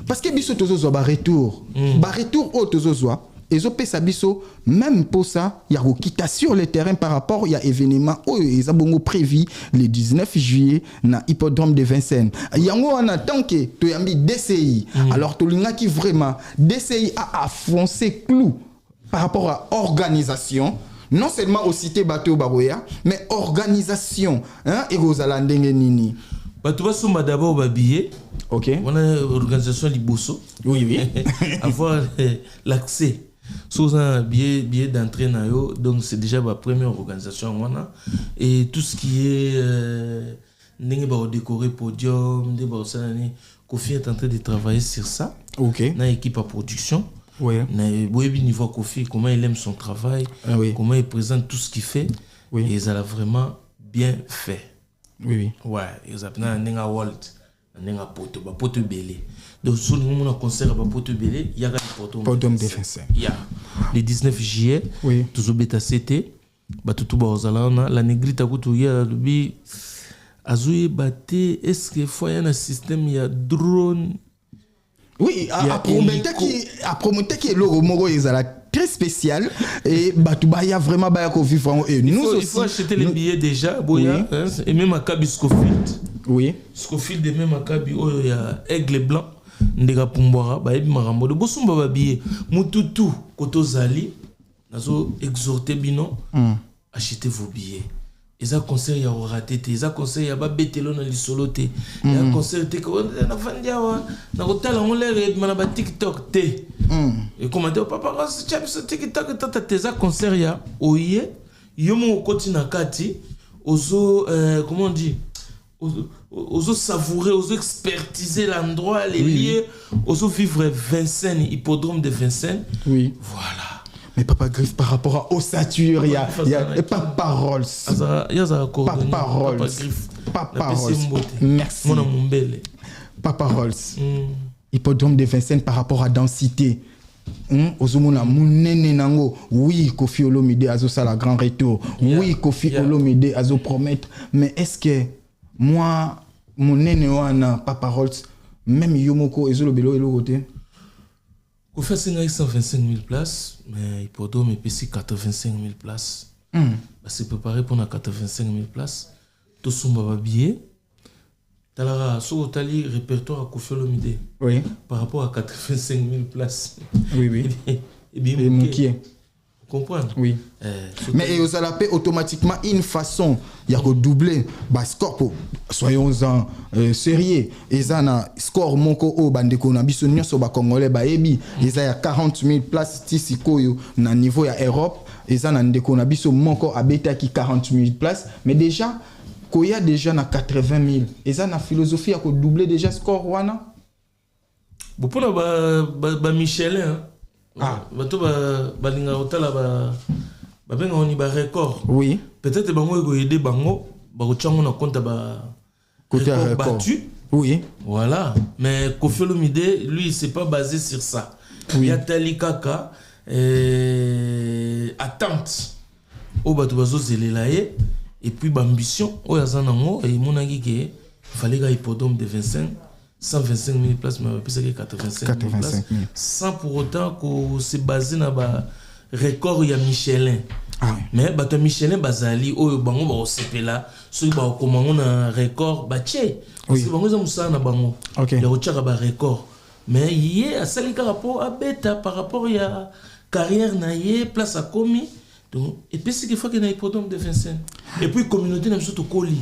Parce que biso tozo ba retour. Ba retour au tozo et pesa biso même pour ça il y a quitté sur le terrain par rapport il y a événement ils ont prévu le 19 juillet na hippodrome de Vincennes. Yango en tant que to yambi DCI. Alors to linga qui vraiment DCI a foncé clou par rapport à organisation. Non seulement au cité bateau baroya, mais organisation. Hein, et Rosala ndenge nini. Bateau basoma d'abord babillé. Ok. On a organisation liboso. Oui. Avoir l'accès. Sous un billet d'entrée nayo, donc c'est déjà ma première organisation. Et tout ce qui est ndenge ba décorer podium, ndenge ba Kofi est en train de travailler sur ça. Ok. Na équipe à production. Oui. Niveau Kofi, comment il aime son travail, comment il présente tout ce qu'il fait. Oui. Et il a vraiment bien fait. Oui. Ouais, il a un Walt, un poto belé. Donc, si on a un concert à poto belé, il y a un poto de Vincennes. Il y a le 19 juillet, tout le bêta CT, tout la négrite à côté, il y a le Azouye Baté, est-ce qu'il faut un système, il y a drone. Oui, à promettre que le Romoro est très spécial et il y a vraiment vivre et nous il faut acheter les billets déjà boya, hein, et même à Kabi Scofield. Oui. Scofield et même à Kabi il y a Aigle Blanc ndeka Pumbwara ba ebi marambo de bosumba ba billet mututu koto zali nazo exhorter bino achetez vos billets. Et ça conseil ya raté te ça conseil ya ba betelo na lisolo te ya conseil te ko na vandia wa na kotala on les na ba TikTok te et commenter papa ça tchap sur TikTok tata te ça conseil ya oye yomo koti na kati ozo comment on dit ozo savourer, ozo expertiser l'endroit, les lieux, ozo vivre Vincennes, hippodrome de Vincennes. Oui. Voilà. Mais Papa Griff, par rapport à ossature, il y a Papa Rolls. Papa Rolls. Papa Rolls. Merci. Papa Rolls. Hippodrome de Vincennes par rapport à densité. Ozomona munene nango. Oui, Kofi Olomide azo ça la grand retour. Oui, Kofi Olomide azo promettre. Mais est-ce que moi, munene wana Papa Rolls, même Yomoko ezo lobelo elo côté? Kofi a 125 000 places, mais Hippodrome est ici 85 000 places. C'est préparé pour 85 000 places. Tout son baba billet. Talara, sur le répertoire à Kofi Olomide. Oui. Par rapport à 85 000 places. Oui. Et bien, vous comprenez? Oui. Mais aux alapés, automatiquement, une façon, il y a que doubler, score, soyons-en sérieux. Et ça, na score, mon ko, bandeko, na biso, nyonso, congolais, ebi. Et ça, il y a 40 000 places, tisiko, na niveau, il y a Europe. Et ça, na ndeko, na biso, mon ko, abeta qui 40 000 places. Mais déjà, il y a déjà na 80 000. Et ça, na philosophie, il y a que doubler déjà score, wana. Bon, pour la Michelin, bato balinga otala benga oni ba record. Oui. Peut-être bango ego aider bango ba kochango na compte ba côté record battu. Oui. Voilà, mais Kofi Olomide lui c'est pas basé sur ça. Il y a tali kaka attente au bato bazo zelela et puis ambition o ya zanango et monaki que fallait ga hippodrome de Vincennes 125 000 places, mais plus que 85 000 places. Sans pour autant que c'est basé dans le record, il y a Michelin. Mais bato Michelin, bazali, oh, bango, ba OCP là, ceux qui ont commandé un record, baché. Parce que bango, ils ont ça na bango. Il y a autre record. Mais il y a ça qui rapport à bêta par rapport à carrière naïe, place à commis. Donc, et puis c'est qu'il faut qu'il y ait un hippodrome de Vincennes. Et puis communauté n'a pas colis.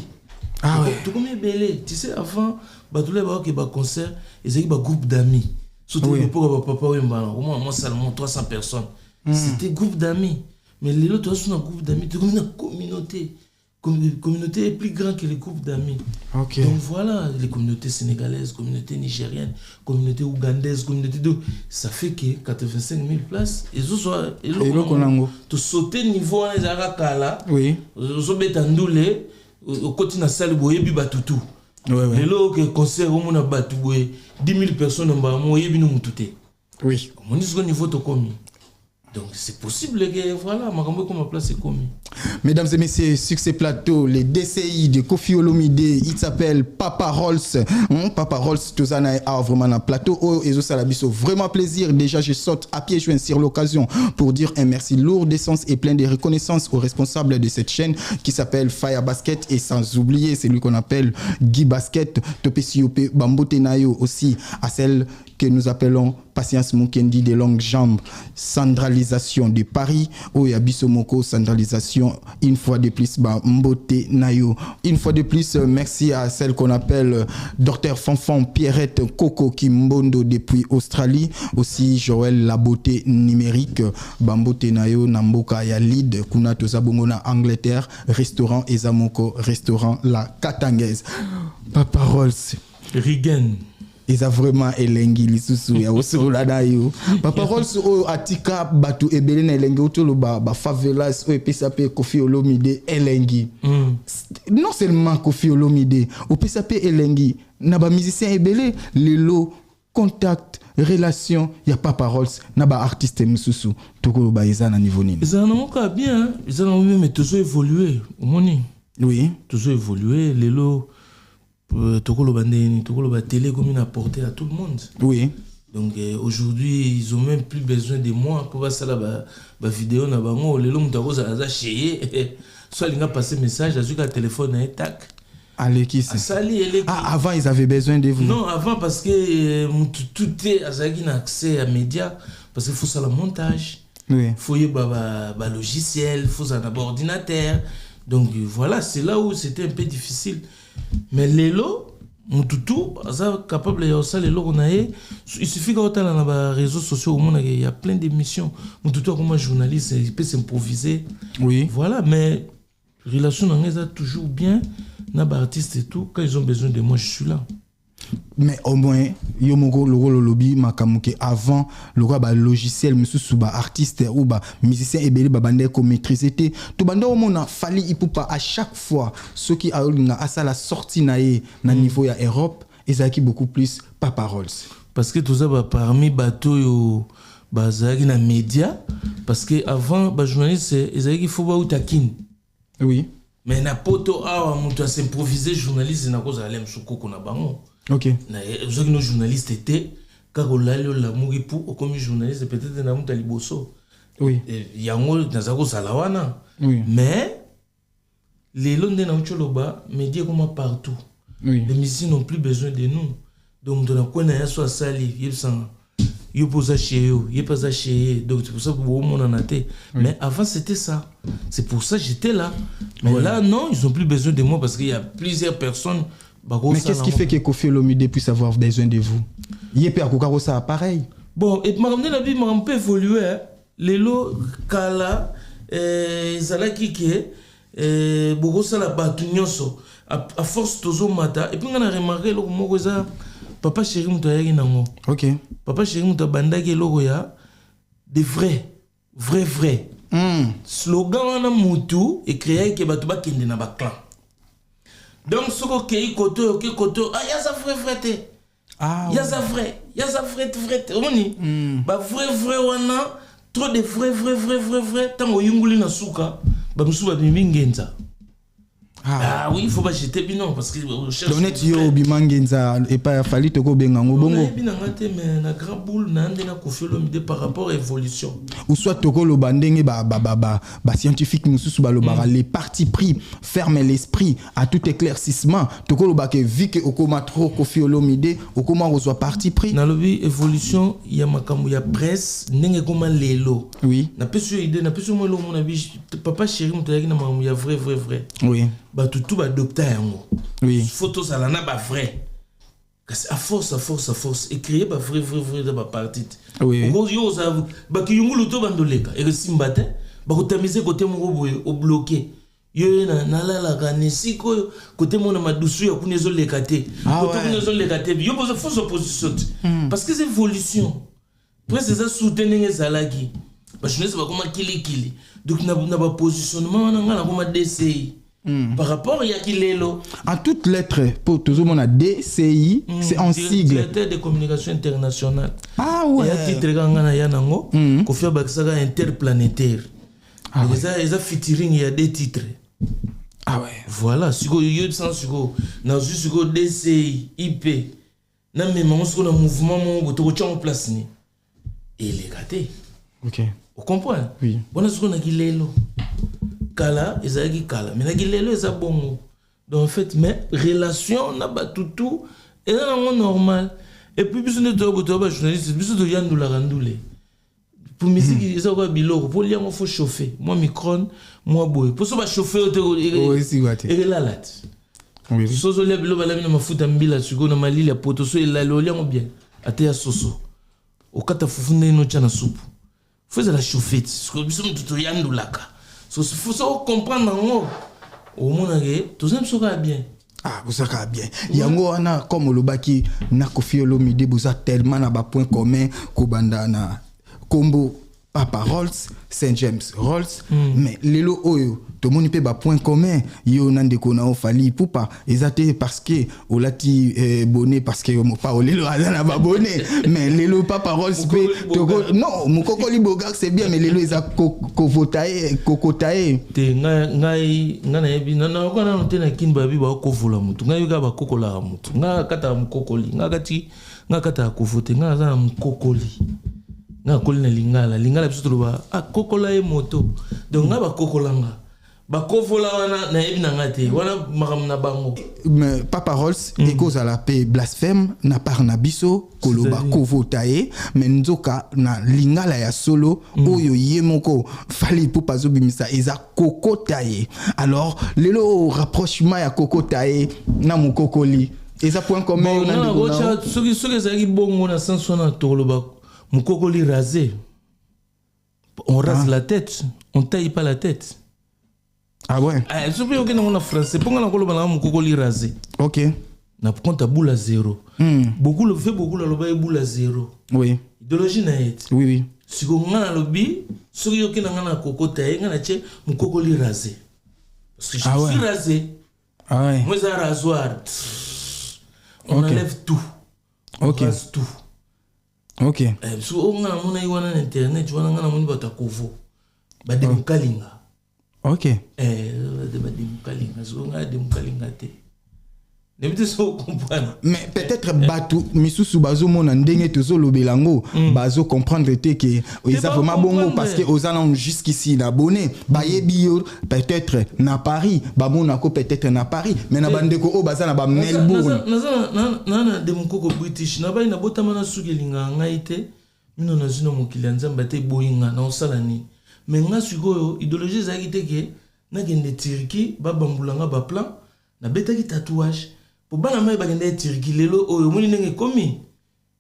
Tout comme belé, tu sais avant batulé ba que ba concert, ils avaient un groupe d'amis. Surtout pour papa ou mbana, au moins seulement 300 personnes. C'était groupe d'amis. Mais les autres sont un groupe d'amis, tu comme une communauté. Communauté est plus grande que les groupes d'amis. Donc voilà, les communautés sénégalaises, communautés nigériennes, communautés ougandaises, communautés de ça fait que 85 000 places et zo soit et là tu sauter niveau les arakala. Oui. Zo betandoule au côté na salle boye bi batutu. Les lots que concert au monde batu boye 10 000 personnes en bas moye bi no mutute. Oui. Mon niveau to commis. Donc c'est possible que voilà, ma place est commis. Mesdames et messieurs, sur ce plateau, les DCI de Kofi Olomide, il s'appelle Papa Rolls. Papa Rolls, tout ça a vraiment un plateau. Oh, et ça la biso, vraiment plaisir. Déjà, je saute à pieds joints sur l'occasion pour dire un merci lourd d'essence et plein de reconnaissance aux responsables de cette chaîne qui s'appelle Fire Basket et sans oublier celui qu'on appelle Guy Basket, Topesiopé, Bambote Nayo aussi à celle que nous appelons Patience Mukendi des longues jambes, centralisation de Paris, Oyabiso Moko, centralisation, une fois de plus, Mbote Nayo. Une fois de plus, merci à celle qu'on appelle Dr Fanfan Pierrette Coco Kimbondo depuis Australie, aussi Joël La Beauté numérique, Bambote Nayo, Namboka Yalid, Kuna Tozabongona Angleterre, restaurant Ezamoko, restaurant La Katangaise. Papa Rolls. Rigen. Ils ont vraiment elengi lisusu ya osula dayo. Papa Rolls o atika batu ebele na elengi otolo ba favelas o epesape Kofi Olomide elengi. Non seulement Kofi Olomide, o pesape elengi na ba musicien ebele lelo contact relation ya Papa Rolls na ba artiste mususu toko ba izana niveau nini. Ils en ont bien, ils en ont mais toujours évolué au moni. Oui, toujours évolué lelo Tokolo Bandeni, Tokolo Télé comme une apporté à tout le monde. Oui. Donc aujourd'hui, ils ont même plus besoin de moi pour voir ça la vidéo na bango le long d'arrose à la chérie. Soit il a passé message, a sur le téléphone et tac. Allez qui c'est? Avant ils avaient besoin de vous. Non, avant parce que tout est azagi na accès à médias parce qu'il faut ça le montage. Oui. Faut y ba logiciel, faut un ordinateur. Donc voilà, c'est là où c'était un peu difficile. Mais les lots, Moutoutou, capable de faire les lots, il suffit qu'on ait dans les réseaux sociaux, il y a plein d'émissions. Moutoutou, comme journaliste, il peut s'improviser. Oui. Voilà, mais relation n'a toujours bien, n'a pas artiste et tout. Quand ils ont besoin de moi, je suis là. Mais au moins, yomoko le rôle lobby makamuke avant le roi ba logiciel monsieur suba artiste ou ba musicien et belé babande ko maîtriser tout bande au monde fallait il peut pas à chaque fois ceux qui a à la sortie na niveau ya Europe et ça qui beaucoup plus pas paroles parce que tout ça ba parmi bateau yo bazaki na média parce que avant ba journaliste ezaki faut ba utakin oui mais na poto awa mutu s'improviser journaliste na cause alem sukoko na bango. Ok. Nos journalistes étaient Carolalo la Mouripu, comme journaliste, peut-être dans Mouta Liboso. Oui. Yango Nazako Salawana. Oui. Mais les Londres dans Choloba, médias comme partout. Oui. Les musiciens n'ont plus besoin de nous. Donc, dans le coin, il y a soit sali, il y a pas chez eux, il y a pas chez eux. Donc, c'est pour ça que vous en avez. Mais avant, c'était ça. C'est pour ça que j'étais là. Mais là, non, ils n'ont plus besoin de moi parce qu'il y a plusieurs personnes. Mais qu'est-ce qui fait que Koffi Olomide puisse avoir besoin de vous? Il est père ça pareil. Bon, et ma la vie m'a un peu évolué. Les lots kala zalaki ke beaucoup ça la batunyoso à force tozo mata et puis on a remarqué le mot ça papa chéri mutayaki nango. OK. Papa chéri mutabandaki logo ya des vrais. Slogan na mutu et créé que batu ba kende na ba clan. Donc ce que koto yaza vrai te yaza vrai oni ba vrai wana trop de vrai tango yunguli na suka ba musuba bimingenza. Ah oui, il faut pas jeter binon parce que honnête yo bimangenza et pas fali to ko bengango bongo. Binangate mais na grand boule na ndena Koffi Olomide par rapport à évolution. Ou soit to ko lo bandenge ba scientifique mususu ba lo bara les partis pris ferment l'esprit à tout éclaircissement to ko lo ba ke vu que okoma trop Koffi Olomide okoma reçoit parti pris. Na lobi évolution ya makambo ya presse ndenge koma lelo. Oui. Na peso idée na peso mo lo mon avis papa chéri mutayaki na makambo ya vrai. Oui. Bah tout ba docteur yango. Oui. Photo ça na ba vrai. À force et créer ba vrai de ba partie. Oui. Yo ça ba ki yungulu to bandoleka et simbate ba ko tamiser côté mo boye au bloqué. Yo na la kanesi ko côté mo na madusu ya kunezo lekate. Côté kunezo lekate yo pose fausse opposition. Parce que c'est évolution. Presque ça soutenir ezalaki. Ba jeunesse ba koma kili. Donc na ba positionnement na ngana koma DCI. Par rapport à Yakilelo. En toutes lettres, pour tout le monde, DCI, c'est en sigle. Directeur de communication internationale. Ah ouais. Il y a titre Gangana Yanango, Koffi Baksaga interplanétaire. Ah ouais. Ils ont featuring, il y a des titres. Ah ouais. Voilà, si vous avez un DCI, IP, na même on a un mouvement, on a en place. Et il est gâté. Ok. Vous comprenez? Oui. On a ce qu'on a Gilelo. Kala, ezaki kala. Mais naki lelo eza bongo. Donc en fait, mais relation na ba tout et là on normal. Et puis biso ne to ba journaliste, biso to yandu la randule. Pour musique, ils ont biloko, pour lire on faut chauffer. Moi micron, moi boy. Pour ça ba chauffer oui, si wate. Et la lat. Oui. Soso le bilo bala mina mafuta mbila suko na malili ya poto so la lo lire bien. Ate ya soso. Okata fufunda ino chana soupe. Faut la chauffer. Parce que biso to yandu laka. Il faut comprendre au monde tout ça me bien. Ah, vous savez bien. Yango ana comme le baki na Koffi Olomide vous a tellement na ba point commun ko banda na combo Papa Rolls, Saint James Rolls, mais lelo oyo tout le monde peut ba point commun yo nande ko na ofali poupa ezate parce que o lati bonnet parce que pas o lelo azana ba bonnet mais lelo Papa Rolls non mon kokoli bogar c'est bien mais lelo eza kokotae te ngai ngana yebi na ko na ntena kin babi ba ko vola mutu ngai ga ba kokola mutu nga kata mukokoli nga kati nga kata ko voter nga za mukokoli nga kolina lingala biso ba kokola e moto donc nga ba kokolanga ba kovola wana na yebi na ngate wana makam na bango mais Papa Rolls et cause à la paix blasphème na par na biso koloba kovotae mais nzoka na lingala ya solo oyo yemoko fali pour pas obimisa eza kokotae alors lelo rapprochement ya kokotae na mukokoli eza point commun na ndeko soki ezaki bongo na sens wana toloba mukokoli rasé on rase la tête on taille pas la tête Ah ouais. Je peux y en français. Pour qu'on a un cocoli rasé. Ok. Na compte à boule à zéro. Beaucoup le fait, beaucoup le boule à zéro. Oui. Idéologie na et. Oui, oui. Si on a un lobby, si on a un cocotte, on a un cocoli rasé. Parce que je suis rasé. Ah ouais. Moi, j'ai un rasoir. On enlève tout. On rase tout. Ok. Si on a un internet, tu vois, on a un batakovo. Badem kalinga. Ok. Badem kalinga. Si on a dem kalinga te. Mais peut-être Batou Misusu Bazo Mona Ndenge Tozo Lobelango Bazo comprendre que ils a vraiment bon parce que aux allons jusqu'ici l'abonné Bayebi peut-être na Paris Bamonako peut-être na Paris mais na bandeko o baza na ba Melbourne na de mukoko British na ba ina botama na sugelinga ngaite mino na zino mokili nzamba te boyinga na osalani mais nga sikoyo idéologie za kiteke na gende Turquie ba bambulanga ba plan na betaki tatouage pour bana mai bagende Turquie lelo oyo moni ndenge komi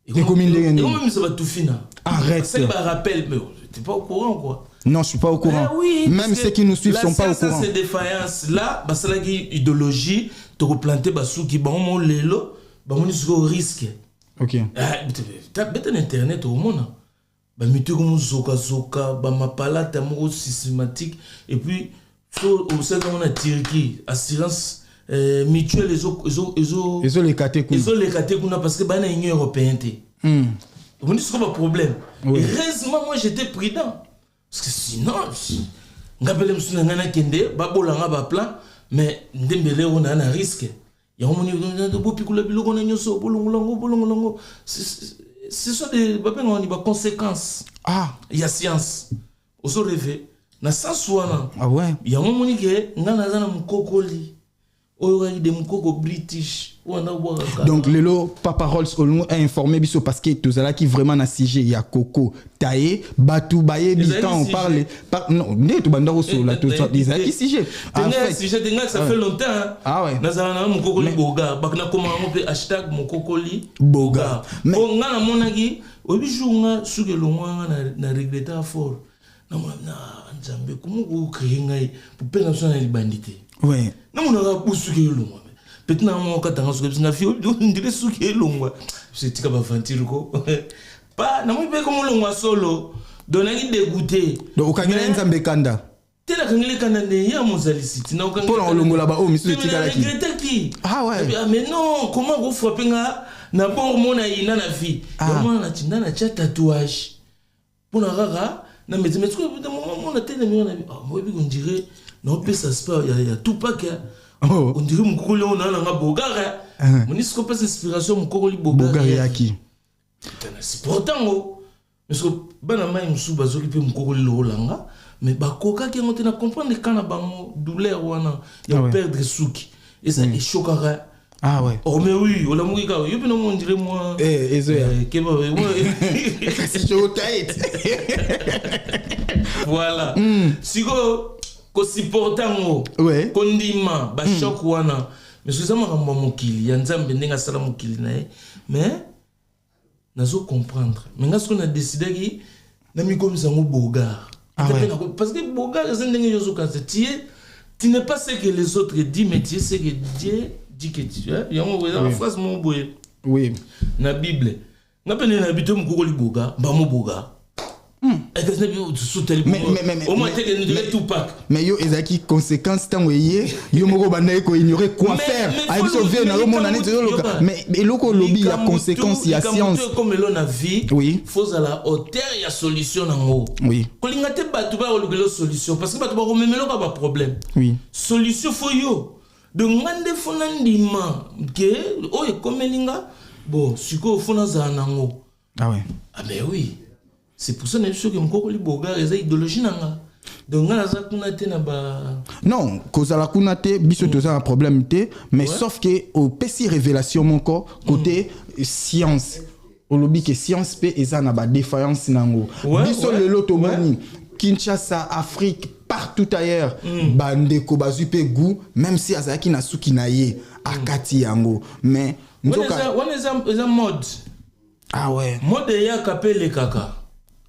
ekomi ndenge et même ça va tout finir. Arrête. Ça me rappelle mais t'es pas au courant quoi. Non, je suis pas au courant. Oui, même ceux qui nous suivent sont pas au courant. Ces défaillances là, bah ça la idéologie te replanter ba souki ba mon lelo, ba moni sur risque. OK. T'as bête internet au monde. Ba mitu comme zoka ba mapala ta mo systématique et puis faut au sein on a Turquie assurance mutuelle ils ont les catés parce que bana union européenne on dit c'est pas problème. Heureusement moi j'étais prudent parce que sinon ngapele msuna ngana kende ba bolanga ba plan mais ndembele on a un risque ya on moni de bopikula biloko na nyoso bolongolongo ce sont des ba conséquences il y a science oso rêver na sens wana ouais ya moni ke ngana zana mukokoli British. Donc lelo Papa Rolls a informé biso parce que tout ça là qui vraiment na sujet il y a Coco Taé Batou Baye quand on parle non né tout banda au là tout ça des qui sujet en fait sujet ça fait longtemps ah ouais nazana mon kokoli boga bakna comment on peut hashtag mon kokoli boga on ngana monaki obijunga sugelo ngana na regretta fort na nzambe comment ko créer ngai pour pena sona libandité. Ouais. Non, on a pas souké l'ongwa. Peut-être on a quand on souké, on a fait, on dirait souké l'ongwa. C'est tika bafantir ko. Pas, na mo be comme l'ongwa solo. Donner une dégoûté. Donc au Kangela nzambe kanda. Te la Kangela kanda ne ya mozalicite. Na au Kangela. Pour l'ongo là-bas, oh monsieur tika la qui. Ah ouais. Mais non, comment vous frappez nga na bon mona ina na vie. Comment na tinda na cha tatouage. Pour na rara, na mais ce que mon tête na na. Ah moi bi on dirait non, mais ça se passe, il y a tout pas que. On dirait mon cocoli, on a un bogare. Mon discours pas inspiration, mon cocoli bogare. Bogare qui? C'est pourtant, parce que banama il me souba zoli pe mon cocoli lolanga, mais ba coca qui on te na comprendre quand na bango douleur wana, il y a perdre souki et ça est choquant. Ah ouais. Oh mais oui, on a mon gars, yo ben on dirait moi. C'est chaud tête. Voilà. Sigo ko supportango kondima ba choc wana mais ça m'a ramba mokili ya nzambe ndenga sala mokili nae mais nazo comprendre mais nga ce qu'on a décidé ki na mi comme ça ngo bogar parce que bogar c'est ndenge yozo ka tu n'es pas ce que les autres disent mais tu sais ce que Dieu dit que tu es ya ngo weza phrase mo boye oui na bible nga pene na bito mukoko li bogar ba mo bogar. Mais yo ezaki conséquence tant oyé yo moko banda ko ignorer quoi faire avec so vie na mon année mais loko lobby il y a conséquence il y a science comme l'on a vie faut à la hauteur il y a solution nango oui kolinga te batu ba lobelo solution parce que batu ba rememelo ka ba problème oui solution faut yo de ngande fona ndima ke oye komelinga bon siko fona za nango ah ouais ah ben oui. C'est pour ça que je suis que boga eza idéologie nanga. Donc nga za kuna te na ba non, cause la kuna te biso toza un problème te mais sauf que au PC révélation mon corps côté science. Au lobby que science pe eza na ba défaillance nango. Biso le lotomani Kinshasa, Afrique, partout ailleurs. Bandeko bazui pe goût même si azaki na suki na ye akati yango mais on est en mode. Ah ouais. Mode ya kapele kaka.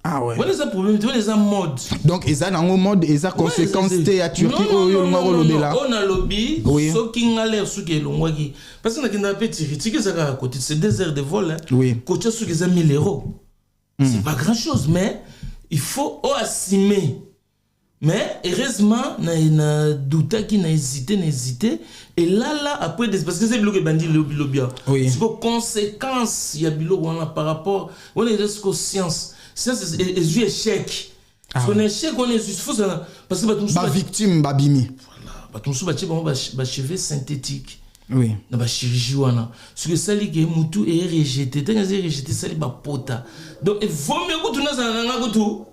Ah ouais. On a des problèmes, on a des modes. Donc, ils ont un mode, ils ont conséquences à Turquie. On a lobby, ceux qui ont l'air, ceux qui ont l'air. Parce qu'on a un petit critique, c'est 2 heures de vol. Oui. Côté ceux qui ont 1000 euros. C'est pas grand chose, mais il faut assumer. Mais heureusement, on a douté qui n'a hésité. Et là, après, parce que c'est le bandit lobby. Oui. C'est pour conséquence, il y a par rapport, on est jusqu'aux sciences. Science est échec. Parce qu'on est échec, on est juste faux. Parce que bah victime, bah bimi. Voilà. Bah tout ça, bah cheveux synthétiques. Oui. Na ba chirurgie wana. Ce que ça li que mutu est rejeté. Tant que c'est rejeté, ça li ba pota. Donc il faut mieux que tu n'as pas tout.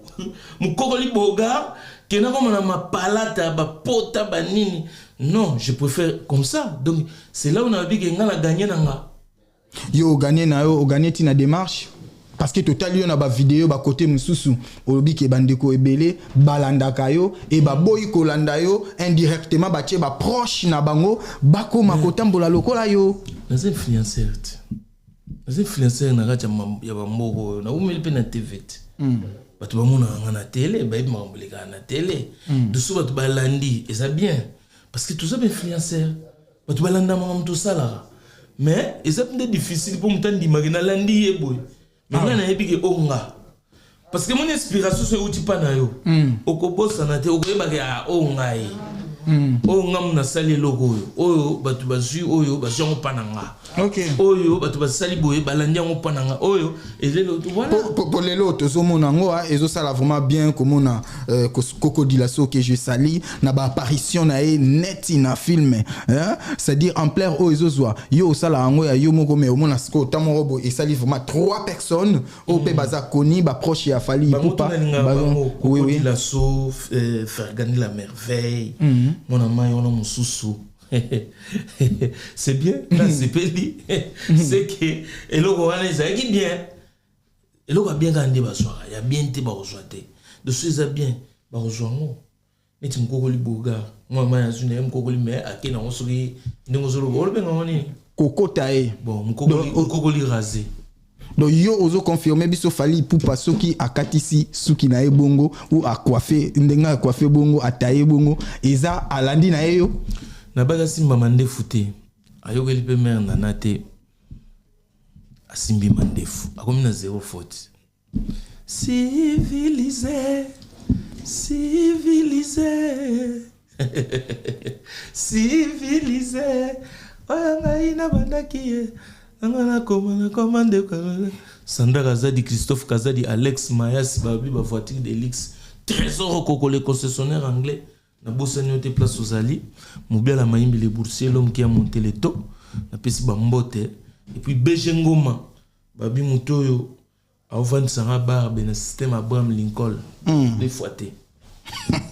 Mon kokoli boga, que n'a pas ma palata, ba pota, ba nini. Non, je préfère comme ça. Donc c'est là où on a vu que on a gagné nanga. Yo gagné tina démarche. Parce que total yo na ba vidéo ba côté mususu olobi ke bandeko ebele balanda kayo et ba boy kolanda yo indirectement ba tie ba proche na bango bako makotambola lokola yo les influenceurs na racha ya ba moko na umeli pe na TV batu ba mona na télé ba ibi mamboleka na télé dusu batu balandi et ça bien parce que tout ça ba influenceur batu balanda mam tout ça là mais c'est un peu difficile pour m'tandi magina landi e boy. Mais na yebi ke onga parce que mon inspiration c'est outil pa na yo okobosa na te okoyeba ke onga yi onga muna sali logo oyo batu bazui oyo bazongo pananga oyo batu basali boye balandi ngo pananga oyo elelo to voilà pour lelo tozo monango ezo sala vraiment bien comme on a Crocodile que je sali na ba apparition na net na film hein c'est-à-dire en plein o ezo zoa yo sala ngo ya yo moko me o mona sko tamo robo et sali vraiment 3 personnes au pe baza koni ba proche ya fali poupa oui la sauf faire gagner la merveille mon amant on a mon sous c'est bien là c'est peli c'est que et le roi les a qui bien et le roi bien gagné ba soir il y a bien été ba rejoiter de ceux bien ba rejoindre mais tu m'kokoli boga moi ma yazune m'kokoli mais à qui na on sori ndingo zolo bol ben ngoni kokotae bon m'kokoli rasé. Donc yo ozo confirmer biso fali poupa soki akatisi suki na ebongo ou a coiffer ndenga coiffer bongo ataye bongo eza alandi na yo na baga simba mande futé ayokeli pe mère nana te asimbi mandefu akomi na 0 faute civilisé oyanga ina bandaki Angana commande Sandra Kazadi, Christophe Kazadi, Alex Mayas, Babi, ba voiture d'Elix, Trésor Kokole, concessionnaire anglais. Na bossa nyote place aux Ali, Moubia la maïmbi les boursiers, l'homme qui a monté les taux, na pesi bambote, et puis Bejengoma, Babi Moutoyo, a ouvert Sarah Barbe, na système Abraham Lincoln, les foité.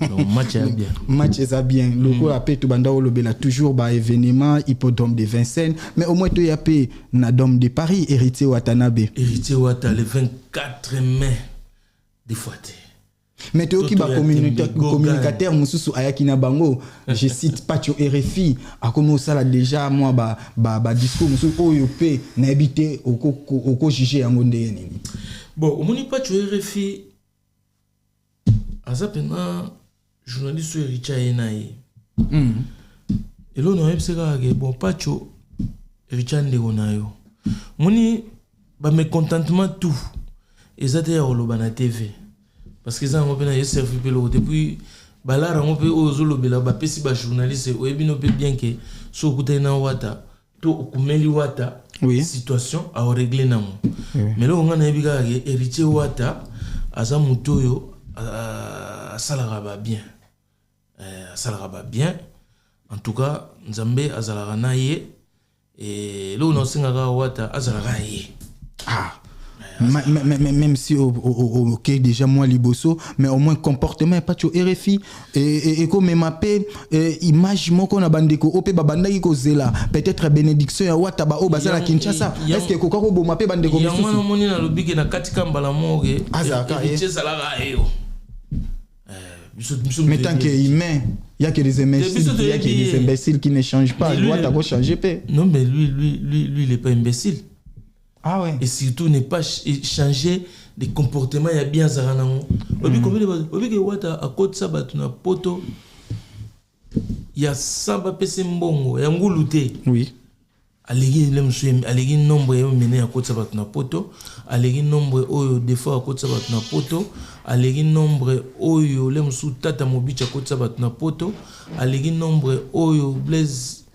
Donc match est bien. Match est bien. Le coup après tout banda o lobela toujours ba événement hippodrome de Vincennes, mais au moins tu y a pé na dome de Paris héritier Watanabe. Héritier Wata le 24 mai des foité. Mais tu qui ba communicateur mususu ayaki na bango, je cite Pacho RFI a commencé là déjà moi ba discours mususu oyo pe na habité oko juger yango ndé nini. Bon, au moni Pacho RFI azapena journaliste Richard Enaye. Et là on a observé bon Pacho Richard Ndegonayo. Moni ba mécontentement tout. Ezate ya oloba na TV. Parce que ça on peut na servi pelo depuis balara on peut ozolo bela ba pesi ba journaliste o ebino pe bien que so kuta na wata to okumeli wata situation a régler namo. Mais là on a ebika héritier wata aza mutoyo salaraba bien. Salaraba bien. En tout cas, Nzambe azalara na ye et là on a singaka wata azalara ye. Ah. Même si ok déjà moi liboso mais au moins comportement pas tu RFI et comme m'appelle image moko na bandeko ope babandaki ko zela peut-être bénédiction ya wata ba o bazala Kinshasa est-ce que kokako bo m'appelle bandeko mususu ya moni na lobiki na katika mbala moge azaka et salara yo mais tant qu'il est humain il y a que des imbéciles qui ne changent pas. Lui, t'as changer. Non, mais lui, il n'est pas imbécile. Ah ouais. Et surtout ne pas changer des comportements, il y a bien Zaranango. Obi que wata à côté ça batuna poto. Il y a samba pese mbongo, il y a ngulute. Oui. Alegi nombre yo mené à côté ça batuna poto, alegi nombre oyo des fois à côté ça batuna poto, alegi nombre oyo le msu tata mobicha à côté ça batuna poto, alegi nombre oyo blaze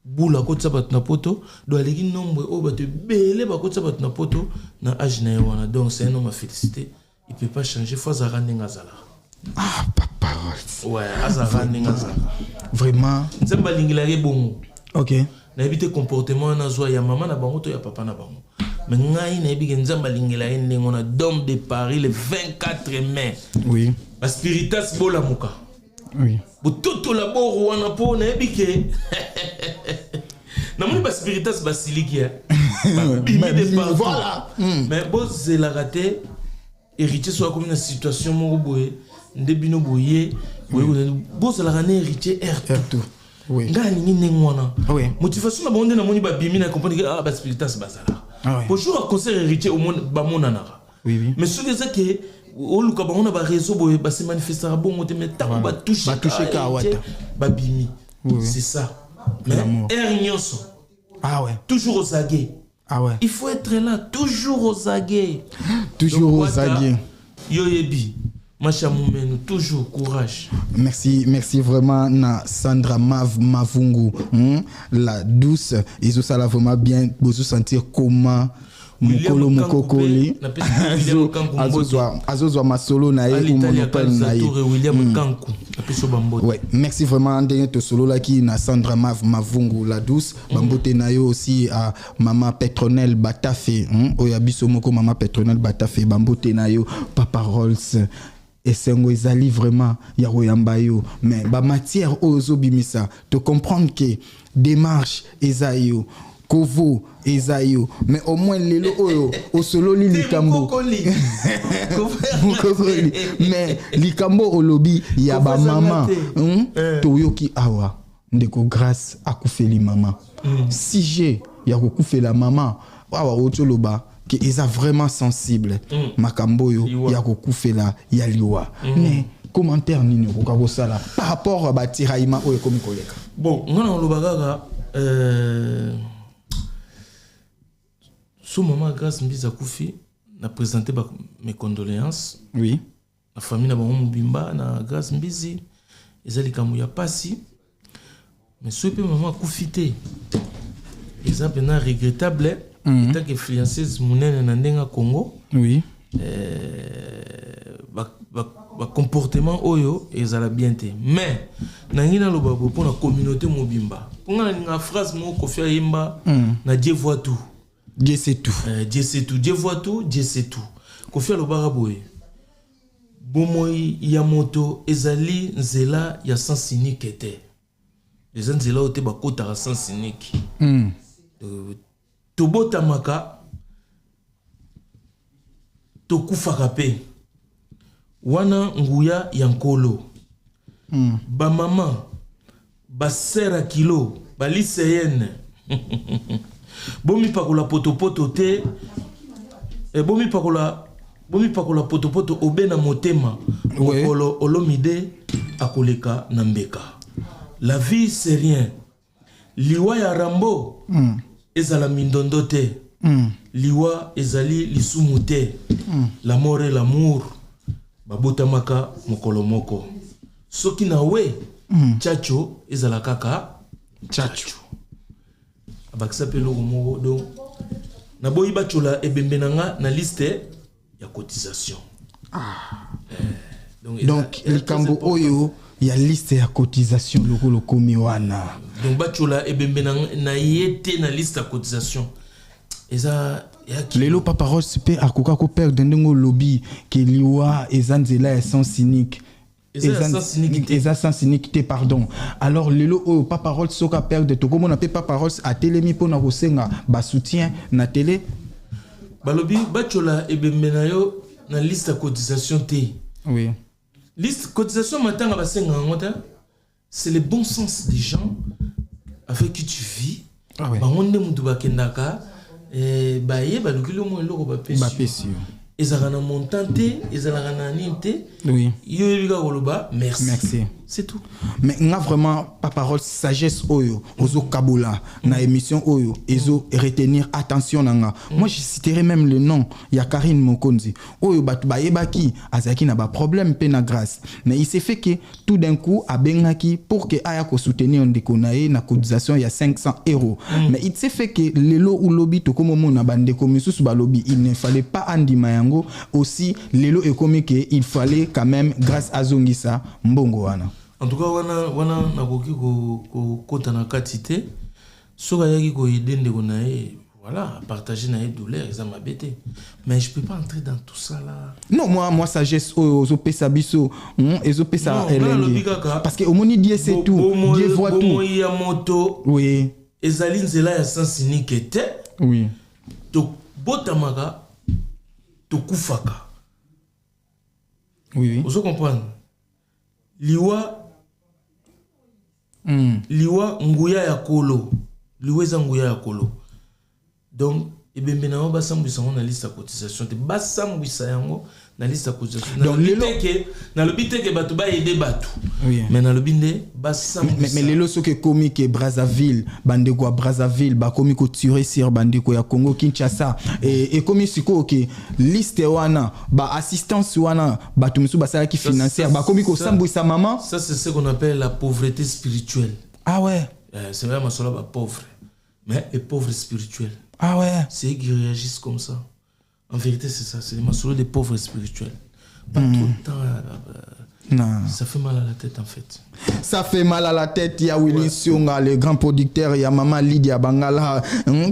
boula côté ça batuna poto, do alegi nombre oyo bate belé ba côté ça batuna poto na âge na wana. Donc c'est un homme à féliciter, il peut pas changer fois za randenga zala. Ah papa. Ouais, azara nenga zala. Vraiment. Nzamba lingilare bongo. OK. Na ebite comportement na zo ya maman na bango to ya papa na bango. Mais ngai na ebi nzamba lingilare ndengo na Dôme de Paris le 24 mai. Oui. Ba spiritas bola muka. Oui. Bototo la boro wana po na ebi ke. Na moni ba spiritas basiliki ya. Voilà. Mais bon c'est la raté héritier soit comme une situation moko boye ndebino boye bon c'est la rané héritier R2. Oui. Ngani ngi ngwana. Oui. Motivation na bonde na moni ba bimi na comprendre que ba spiritas bazala. Pour jour concert héritier au monde ba monana. Oui oui. Mais ce que c'est que au luka ba on a ba réseau boye ba se manifester bon moté mais ta ba toucher ka wata ba bimi. C'est ça. Mais R nyonso. Ah ouais. Toujours aux aguets. Ah ouais. Il faut être là, toujours aux aguets. Toujours donc, aux aguets. Yoyebi, Machamoumenu, toujours courage. Merci vraiment na Sandra Mavungu, la douce. Ils ont ça vraiment bien, vous sentir comment Mukolo Mukokoli. Azozwa Masolo na ye ou monopole na ye. William Kankou. Ouais, merci vraiment de solo là qui na Sandra Mavungu la douce. Bambote na yo aussi à Maman Petronelle Batafe, Oyabiso Moko Maman Petronelle Batafe, Bambote na yo Papa Rolls. Et c'est un vraiment yaroyambayo mais ba matière ozo bimisa te comprendre que démarche ezayo Kovo ezayo mais au moins lelo oyo o solo li likambo mais likambo olobi ya ba mama toyoki awa ndeko grâce akufeli mama si j'ai ya kokufela mama awa otoloba qui est vraiment sensible makamboyo ya kokufela ya liwa mais commentaire nini ko sala par rapport à batiraima oyo komi koleka bon ngana lobagaga sous maman grâce Mbiza Koufi n'a présenté mes condoléances. Oui. La famille n'a pas Mubimba na grâce Mbizi ezali kamuya pasi mais ce peu maman Koufité exemple na regrettable tant que fiancée munene na ndenga Congo. Oui. Ba comportement oyo ezala bien te mais nangina lobabo pour la communauté Mubimba pour nga phrase mo Kofia Yemba na Dieu voit tout. Dieu sait tout. Dieu sait tout. Dieu voit tout. Dieu sait tout. Kofi alobara boye. Bomoi yamoto ezali nzela ya sens unique était. Les nzela ote bakota ya sens unique. Tobota maka tokufaka pe. Wana nguya yankolo. Ba mama ba sera kilo ba lycéenne. Bomi pakola poto te bomi pakola poto obena motema okolo olomide akoleka nambeka la vie c'est rien liwa ya rambo ezala mindondo te liwa ezali lisumu te l'amour et l'amour babotamaka mokolo moko soki na we chacho ezala kaka chacho abakisa pe loko moko donc na boyi bachola ebembe nanga na liste ya cotisation donc likambo oyo ya liste ya cotisation loko komi wana donc bachola ebembe na yete na liste ya cotisation eza lelo papa Ross pe akoka ko perdre ndengo lobby ke liwa ezanzela ya sens cynique Eza sans iniquité, pardon. Alors, lelo Papa Rolls soka perdre to comme on appelle Papa Rolls à télémi pour na kosenga ba soutien na télé. Balobi bachola ebembenayo na liste de cotisation T. Oui. Liste cotisation matanga ba senga ngota. C'est le bon sens des gens avec qui tu vis. Ah ouais. Ba onde mutu bakendaka et baye ba lukilo mo eloko ba pesi ezala na montante ezala na ninte oui yo yebika koloba merci c'est tout mais nga vraiment pas parole sagesse oyo ozo kabola na émission oyo ezo retenir attention nanga moi je citerai même le nom ya Karine Mokonzi oyo batu bayebaki azaki na ba problème pe na grâce mais il s'est fait que tout d'un coup abengaki pour que aya ko soutenir ndeko nae na cotisation ya 500 €. Mais il s'est fait que lelo ou lobby to comme mon na bande ko misusu ba lobby il ne fallait pas andima yango aussi lelo e comme que il fallait quand même grâce à Zongisa mbongo wana. En tout cas, wana nakoki ko kota na katite soka yaki ko idende ko nae voilà partager na douleur ça m'a bêté mais je peux pas entrer dans tout ça là. Non moi sagesse ozo pesa biso ezo pesa elenge parce que omoni die c'est tout die voit tout bomoi ya moto oui ezali nzela ya sens unique te oui to botamaka to kufaka oui vous comprenez liwa liwa nguya ya kolo liwa eza nguya ya kolo donc ebembe na ba sambwisa na liste ya cotisation te ba sambwisa yango na liste ya cotisation donc na lobite ke batu ba aider batu mais na lobinde ba sambwisa mais lelo soke komi ke Brazzaville bandeko Brazzaville ba komi ko tirer sur bandeko ya Congo Kinshasa et komi siko ke liste wana ba assistance wana batu misu basala ki financière ba komi ko sambwisa maman ça c'est ce qu'on appelle la pauvreté spirituelle. Ah ouais c'est vraiment solo ba pauvre mais les pauvres spirituels. Ah ouais. C'est eux qui réagissent comme ça. En vérité, c'est ça. C'est les massolos des pauvres spirituels. Pas tout le temps. Non. Ça fait mal à la tête, en fait. Ça fait mal à la tête. Il y a Willy Sionga, le grand producteur. Il y a Maman Lydia Bangala.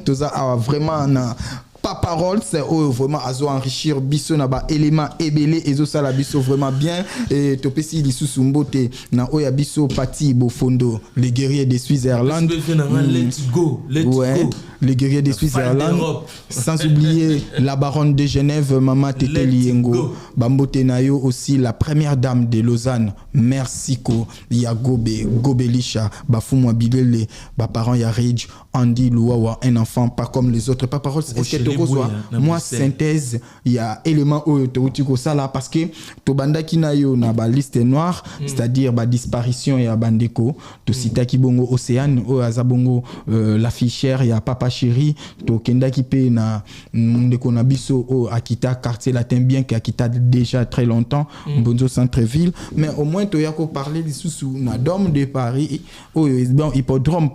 Tout ça, vraiment, pas parole, c'est vraiment à enrichir biso na ba élément ébélé et ça la biso vraiment bien et topesi li susumbote na oya biso pati bofondo les guerriers de Switzerland. Let's go. Les guerriers de Switzerland, sans oublier la baronne de Genève, Mama Tete Liengo, Bambote Nayo aussi, la première dame de Lausanne, merci ko, ya Gobelisha, Bafumwa Bilele, parents ya Ridge, Andy Louawa, un enfant pas comme les autres, pas parole, est-ce que tu reçois, moi synthèse, il y a élément où tu ça là, parce que Tobanda Kinayo na ba liste noire, c'est-à-dire ba disparition ya Bandeko, to Sita Kibongo Océane, o Azabongo, l'affichère, ya Papa Chéri, to Kenda Kipe na ndeko na biso au Akita quartier latin bien qu'Akita déjà très longtemps Bonzo centre-ville mais au moins to yako parler du sous na Dôme de Paris hippodrome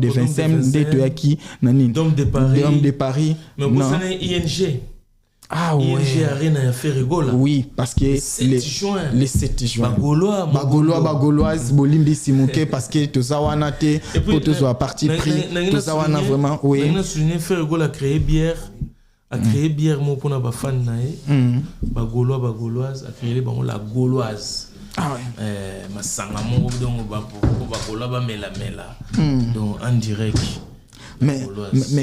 de Vincennes de to yaki nani Dôme de Paris mais vous savez ING. Ah ouais. ING Arena ya Ferregola. Oui, parce que le 7 juin. Bagoloise, Bolimbi Simuke, parce que tout ça wana te, pour tout ça parti pris, tout ça wana vraiment, oui. On a souligné Ferregola a créé bière mon pour na ba fan nae. Bagoloise a créé la gauloise. Ah ouais. Masanga mo donc Bagola ba mela. Donc en direct. Mais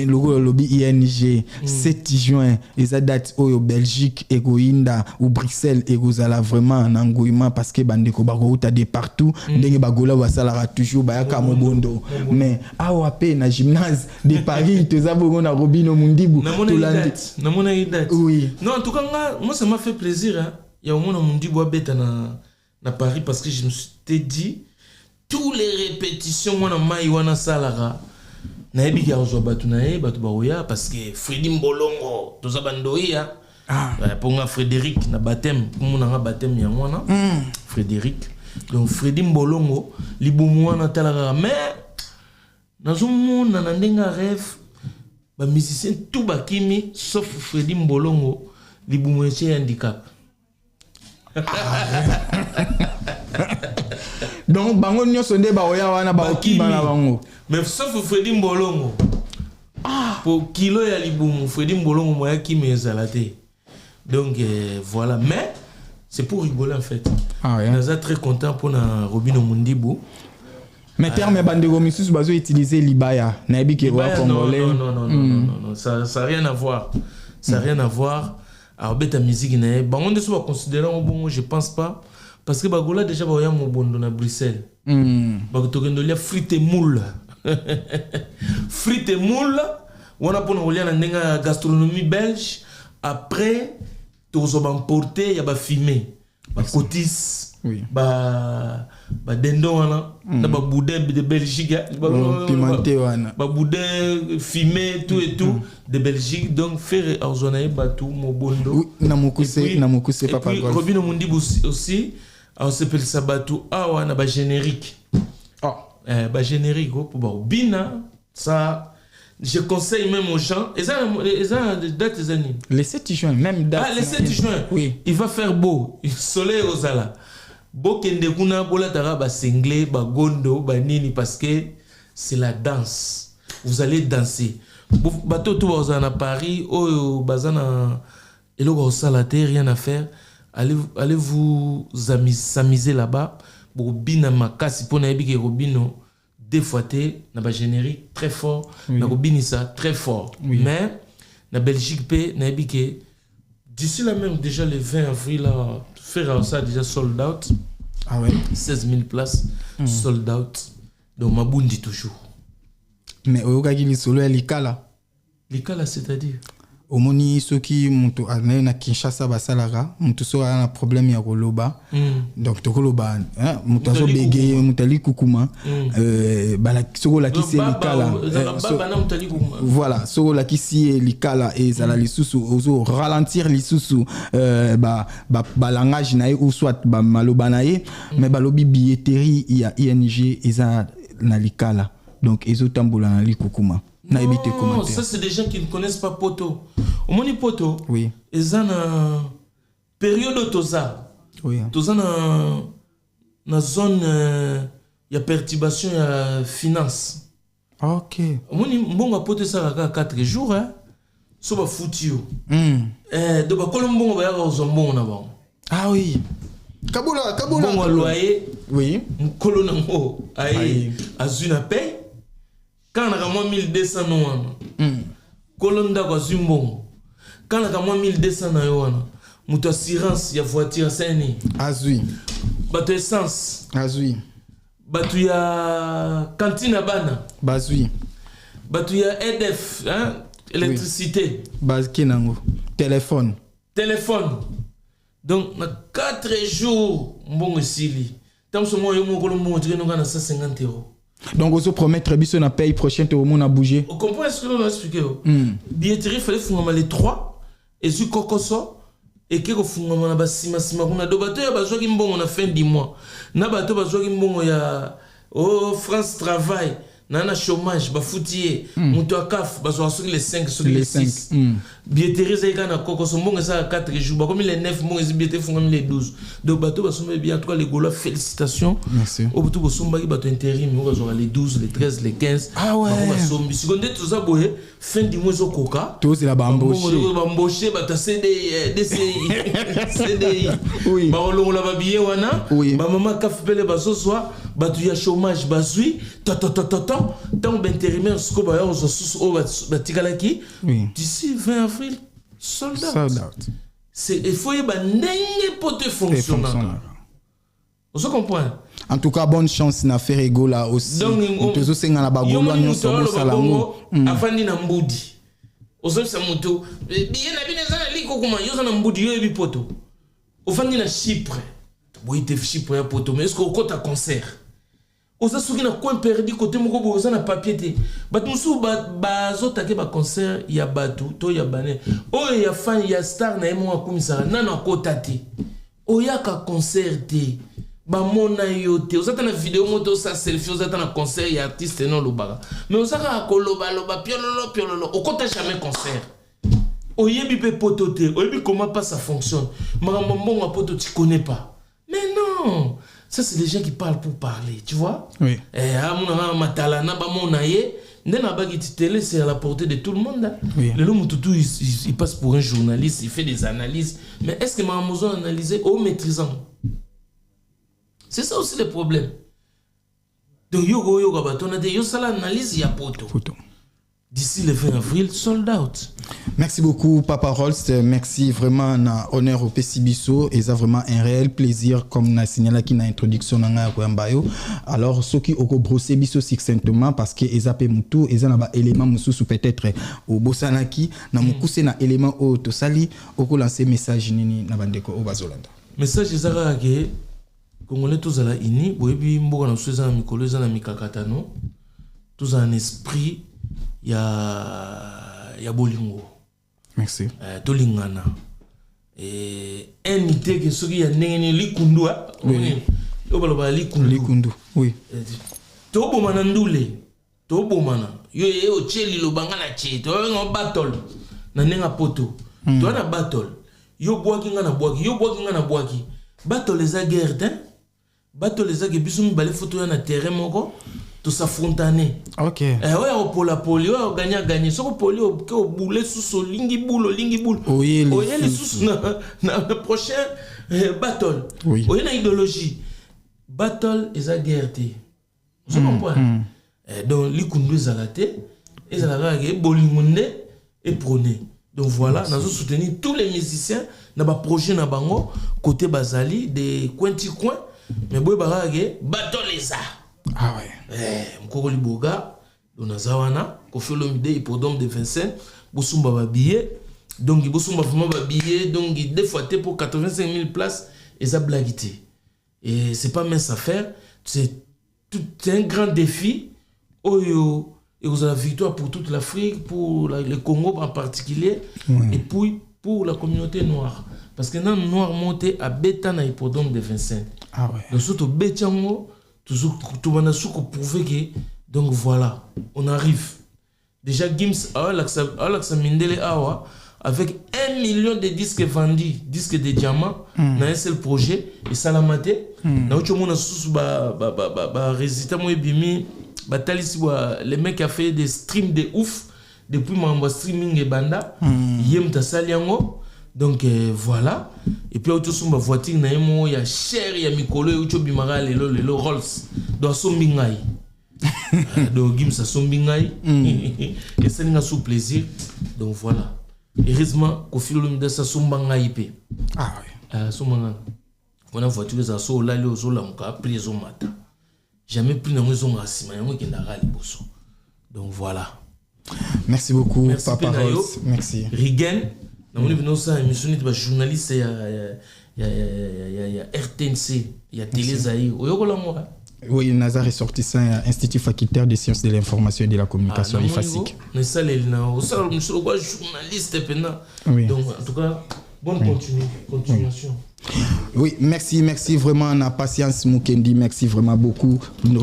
le lobby ING 7 juin et date au Belgique et Goinda ou Bruxelles et Gozala vraiment en engouement parce que bandeko bago ta de partout ndenge bagola wasala toujours bayaka mobondo mais awape na gymnase de Paris toza bongo na Robino Mundibu na mona date oui non en tout cas moi ça m'a fait plaisir hein il y a au moins Mundibu abeta na Paris parce que je me suis dit tous les répétitions wana mai wana salara na ebi ya zo batu na e batu baoya parce que Freddy Mbolongo toza bandoia ponga Frédéric na baptême mona nga baptême ya mwana Frédéric donc Freddy Mbolongo libumu wana talaka mais nazomona na ndenga rêve ba musicien tout bakimi sauf Freddy Mbolongo libumu ya handicap. Donc bango nyonso nde baoya wana baokima na bango mais sauf Freddy Mbolongo pour kilo ya libumu Freddy Mbolongo moya kimi ezalate donc voilà mais c'est pour rigoler en fait naza très content pour na Robino Mundibu mais terme bandego misusu bazo utiliser libaya na ebike wa congolais non ça rien à voir rien à voir alors beta musique na bango nde so ba considérer bon je pense pas parce que bagola déjà ba ya mobondo na Bruxelles ba tokendo lia frite moule On a pour nous la gastronomie belge. Après, tous ont importé, il y a filmé. Cotis. Oui. Dendon wana na boudin de Belgique pimenté wana boudin fumé tout et tout de Belgique donc faire arzonaye batou mobondo oui na mokuse papa golf Robino Mundi aussi on s'appelle ça batou wana ba générique générique pour bina ça je conseille même aux gens et ça date des années les 7 juin même date les 7 juin oui il va faire beau soleil aux alas. Bokende kuna bola tara ba singlé ba gondo ba nini parce que c'est la danse. Vous allez danser. Bateau tout à Paris oh bazana eloko salate rien à faire. Allez vous s'amuser là-bas. Bo bina makasi pona ebike robino deux fois na ba générique très fort na robini ça très fort. Mais na Belgique pe na ebike d'ici là même déjà le 20 avril là faire ça déjà sold out. Ah ouais 16 000 places sold out. Donc mabundi toujours. Mais oyokaki lisolo ya likala. Likala c'est-à-dire omoni soki mutu anaye na Kinshasa basalaka mutu so ana problème ya koloba donc tokoloba mutu azo bege mutali kukuma bala soko la kisi likala voilà soko la kisi likala et zala lisusu ozo ralentir lisusu ba langage nae ou soit ba maloba nae mais balobi billetterie ya ING eza na likala donc ezo tambola na likukuma. Non, ça c'est des gens qui ne connaissent pas Poto. Au Moni Poto, oui. Ils ont une période toza. Oui. Toza na zone il y a perturbation ya finance. OK. Au Moni mbonga Poto ça 4 jours hein. So ba futio. De ba kolombo ba ya ozombo na ba. Ah oui. Kabula. Bon loyer. Oui. Mkolo nango ai azuna paye. Quand on a 1200 noana, Colonda kwa Zumbongo. Quand on a 1200 noana, mutu assurance ya voiture seni. Azui. Bato essence. Azui. Bato ya cantine bana. Bazui. Bato ya EDF, hein, électricité. Bazki nango. Téléphone. Donc na 4 jours mbongo sili. Tam so mo yo mo kolo mo tiré no kana 150 €. Donc, on promet très bien la paye prochaine, tout le monde a bougé. Vous comprenez ce que l'on a expliqué? Billetterie, il fallait faire les 3, et sur Kokoso, et que vous faites un sima. On a deux bateaux, il y a besoin d'un bon, on a fin du mois. Na bateau, besoin d'un bon, il y a France Travail, nana chômage, bafoutier, mutu akaf, besoin sur les 5, sur les 6. Billetterie, c'est quand on a Kokoso, bon, ça a 4 jours, comme les 9 mois, les billets font les 12. Donc, bateau, besoin bien, en tout cas, les Gaulois, félicitations. Merci. Au bout de bateau intérim, on va les 12, les 13, les 15. Ah ouais. Si on est tout ça, fin du mois, au coca. Tout c'est la bamboché. Bamboché, bah, CDI, CDI. Oui. Bah, on l'a babillé, wana. Oui. Bah, maman, café, pele, bah, ce soir, bah, tu y a chômage, bah, zui, tant d'intérimaires, ce qu'on va bah, tikalaki. Oui. D'ici 20 avril, sold out. Il faut y avoir n'ayez pas de fonctionnaire. Vous comprenez? En tout cas, bonne chance na faire ego là aussi. Donc, on se sent à la bagolo nyonso bo salango. Afandi na mbudi. Ozo sa moto. Bien na bineza na liko kuma yoza na mbudi yo ebi poto. Ofandi na Chypre. Boite Chypre ya poto mais est-ce que kota concert? Oza suki na coin perdu côté moko bo oza na papier te. Bat musu ba zo take ba concert ya batu to ya bane. O ya fan ya star na emo akumisa na na kota te. Oyaka concert te. Ba mona yote ozata na vidéo moto sa selfie ozata na concert ya artiste non lobaka mais ozaka koloba piololo okota jamais concert oyebi pe potote oyebi comment pas ça fonctionne makambo mbongo poto tu connais pas mais non ça c'est des gens qui parlent pour parler tu vois oui amuna matala na ba mona ye ndena bagi télé c'est à la portée de tout le monde hein? Oui. Le long tout il passe pour un journaliste il fait des analyses mais est-ce que maman a analysé au maîtrisant? C'est ça aussi le problème. Donc, yoga baton a des yo sala analyse ya poto. d'ici le 20 avril, sold out. Merci beaucoup, Papa Rolls. Merci vraiment na honneur au Pessibiso. Et ça vraiment un réel plaisir, comme na signalé qui na introduction na Koyambayo. Alors, ceux qui ont brossé biso succinctement parce que ils appellent mutu, ils ont un élément mususu peut-être au Bosanaki, na mukuse na élément au Tosali, au lancer message nini na bandeko au Bazolanda. Message ezaka ke Congolais tous à la ini, boyebi mboka na sueza na mikolo eza na mikakatano, tous un esprit ya bolingo. Merci. Tolingana. Et un idée que ce qui y a n'engeni likundu a. Oui. Obaloba likundu. Likundu. Oui. Tobo manandule. Tobo mana. Yo o cheli lo bangana che. To en battle. Na nenga poto. To na battle. Yo boaki ngana boaki. Yo boaki ngana boaki. Battle les a guerre hein. Battle les a que bisumi balé photo na terrain moko. To s'affrontaner. OK. Ouais au pola poli, ouais gagner. Soko poli au boule sous lingi boule. Oui, les sous na prochain battle. Oui. Oui, na idéologie. Battle is a guerre. Vous comprenez? Donc likundu zalate, ezalaka ke bolingonde et prôné. Donc voilà, nous soutenir tous les musiciens na ba projet na bango côté Bazali des coin mais boy barage battle les a. Ah ouais. Mkoko Liboga, Donazawana, Kofi Olomide, hippodrome de Vincennes, Bosumba ba billet. Donc Bosumba vraiment ba billet, donc des fois pour 85 000 places et ça blaguité. Et c'est pas mince à faire, c'est un grand défi. Oyo et vous avez la victoire pour toute l'Afrique, pour le Congo en particulier, et puis pour la communauté noire. Parce que dans le noir monté à Beta na hippodrome de Vincennes. Ah ouais. Donc surtout Bétiango, tout le monde a su qu'on pouvait que donc voilà on arrive déjà Gims Alexa Mindele Awa avec 1 million de disques vendus disques de diamants dans un seul projet et Salamate na autre monde sous résultat moi bimi batalisi les mecs qui a fait des streams de ouf depuis mon streaming et banda yem ta saliango. Donc voilà. Et puis auto sumba voiture na yemo ya cher ya mikolo ucho bimara le Rolls do sombingai. Donc gim sa sombingai et ça n'a sous plaisir. Donc voilà. Heureusement Kofi Olomide sa sombangai pe. Ah ouais. Sombanga. On a voiture za so la le zo la muka prison mata. Jamais plus na mozo ngasima yango ki ndara liboso. Donc voilà. Merci beaucoup. Merci Papa Penayo. Rolls. Merci. Rigen. Nous avons ça émission de journaliste il y a RTNC, il y a Télé Zaïre. Oui, Nazar est sortissant à Institut facultaire des sciences de l'information et de la communication IFASIC. Mais ça les journaliste oui. Donc en tout cas, bonne continuation. Oui, merci vraiment na patience Mukendi, merci vraiment beaucoup.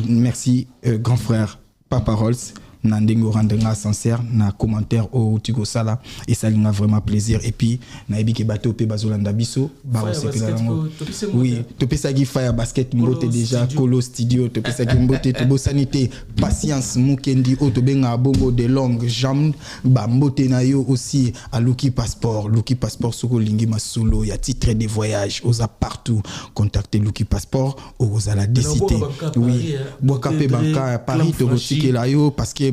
Merci grand frère Papa Rolls. Nandengo rendenga sincère na commentaire au Tigo Sala et ça lui a vraiment plaisir et puis na ebike bato pe bazolanda biso ba oui to pesa gi fire basket mbote déjà Colo Studio to pesa gi mbote to sanité patience Mukendi o to benga bongo de longue jambe ba mbote na yo aussi à Lucky Passport soko lingi masolo ya titre de voyage osa partout contacter Lucky Passport osa la décité oui boka pe banka Paris to rotike la yo parce que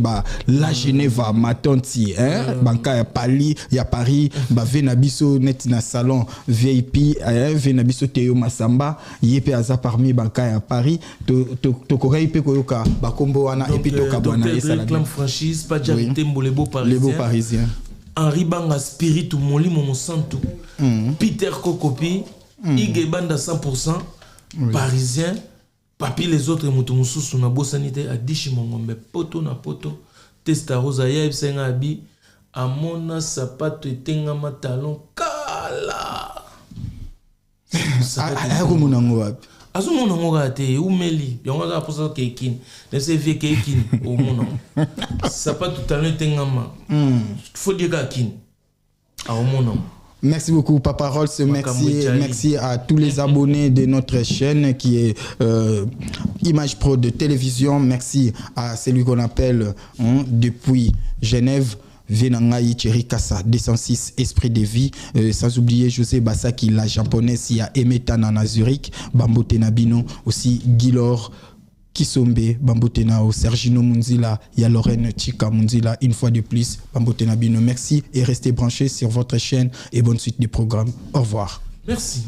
la Genève matonti banka ya Pali ya Paris vena biso net na salon VIP vena biso Théo Massamba yepe aza parmi banka ya Paris to kokai pe koyoka bakombo wana et puis to kabwana et ça la franchise pas jarité les beaux parisiens Henri Banga Spirit Molimo Monsanto Peter Kokopi Ige Banda 100% parisien. Papi les autres mutumussu sur na bosanité à Dishimongombe poto na poto testa rosa ya ibsenga abi amona sapato etenga matalon kala akomona ngo wapi azomona ngo gate umeli yango za posa kekin ne se vie kekin o mona sapato talon etenga ma faut dire kakin a mona. Merci beaucoup Papa Rolls, merci à tous les abonnés de notre chaîne qui est Image Pro de télévision, merci à celui qu'on appelle depuis Genève, Venangai Cherikasa 206 Esprit de vie, sans oublier José Bassaki la japonaise, il y a Emeta Nana Zurich, Bambo Tenabino, aussi Guilor Kisombe, Bambotena, Sergino Munzila, ya Lorraine Chika Munzila, une fois de plus, Bambotena Bino. Merci et restez branchés sur votre chaîne et bonne suite du programme. Au revoir. Merci.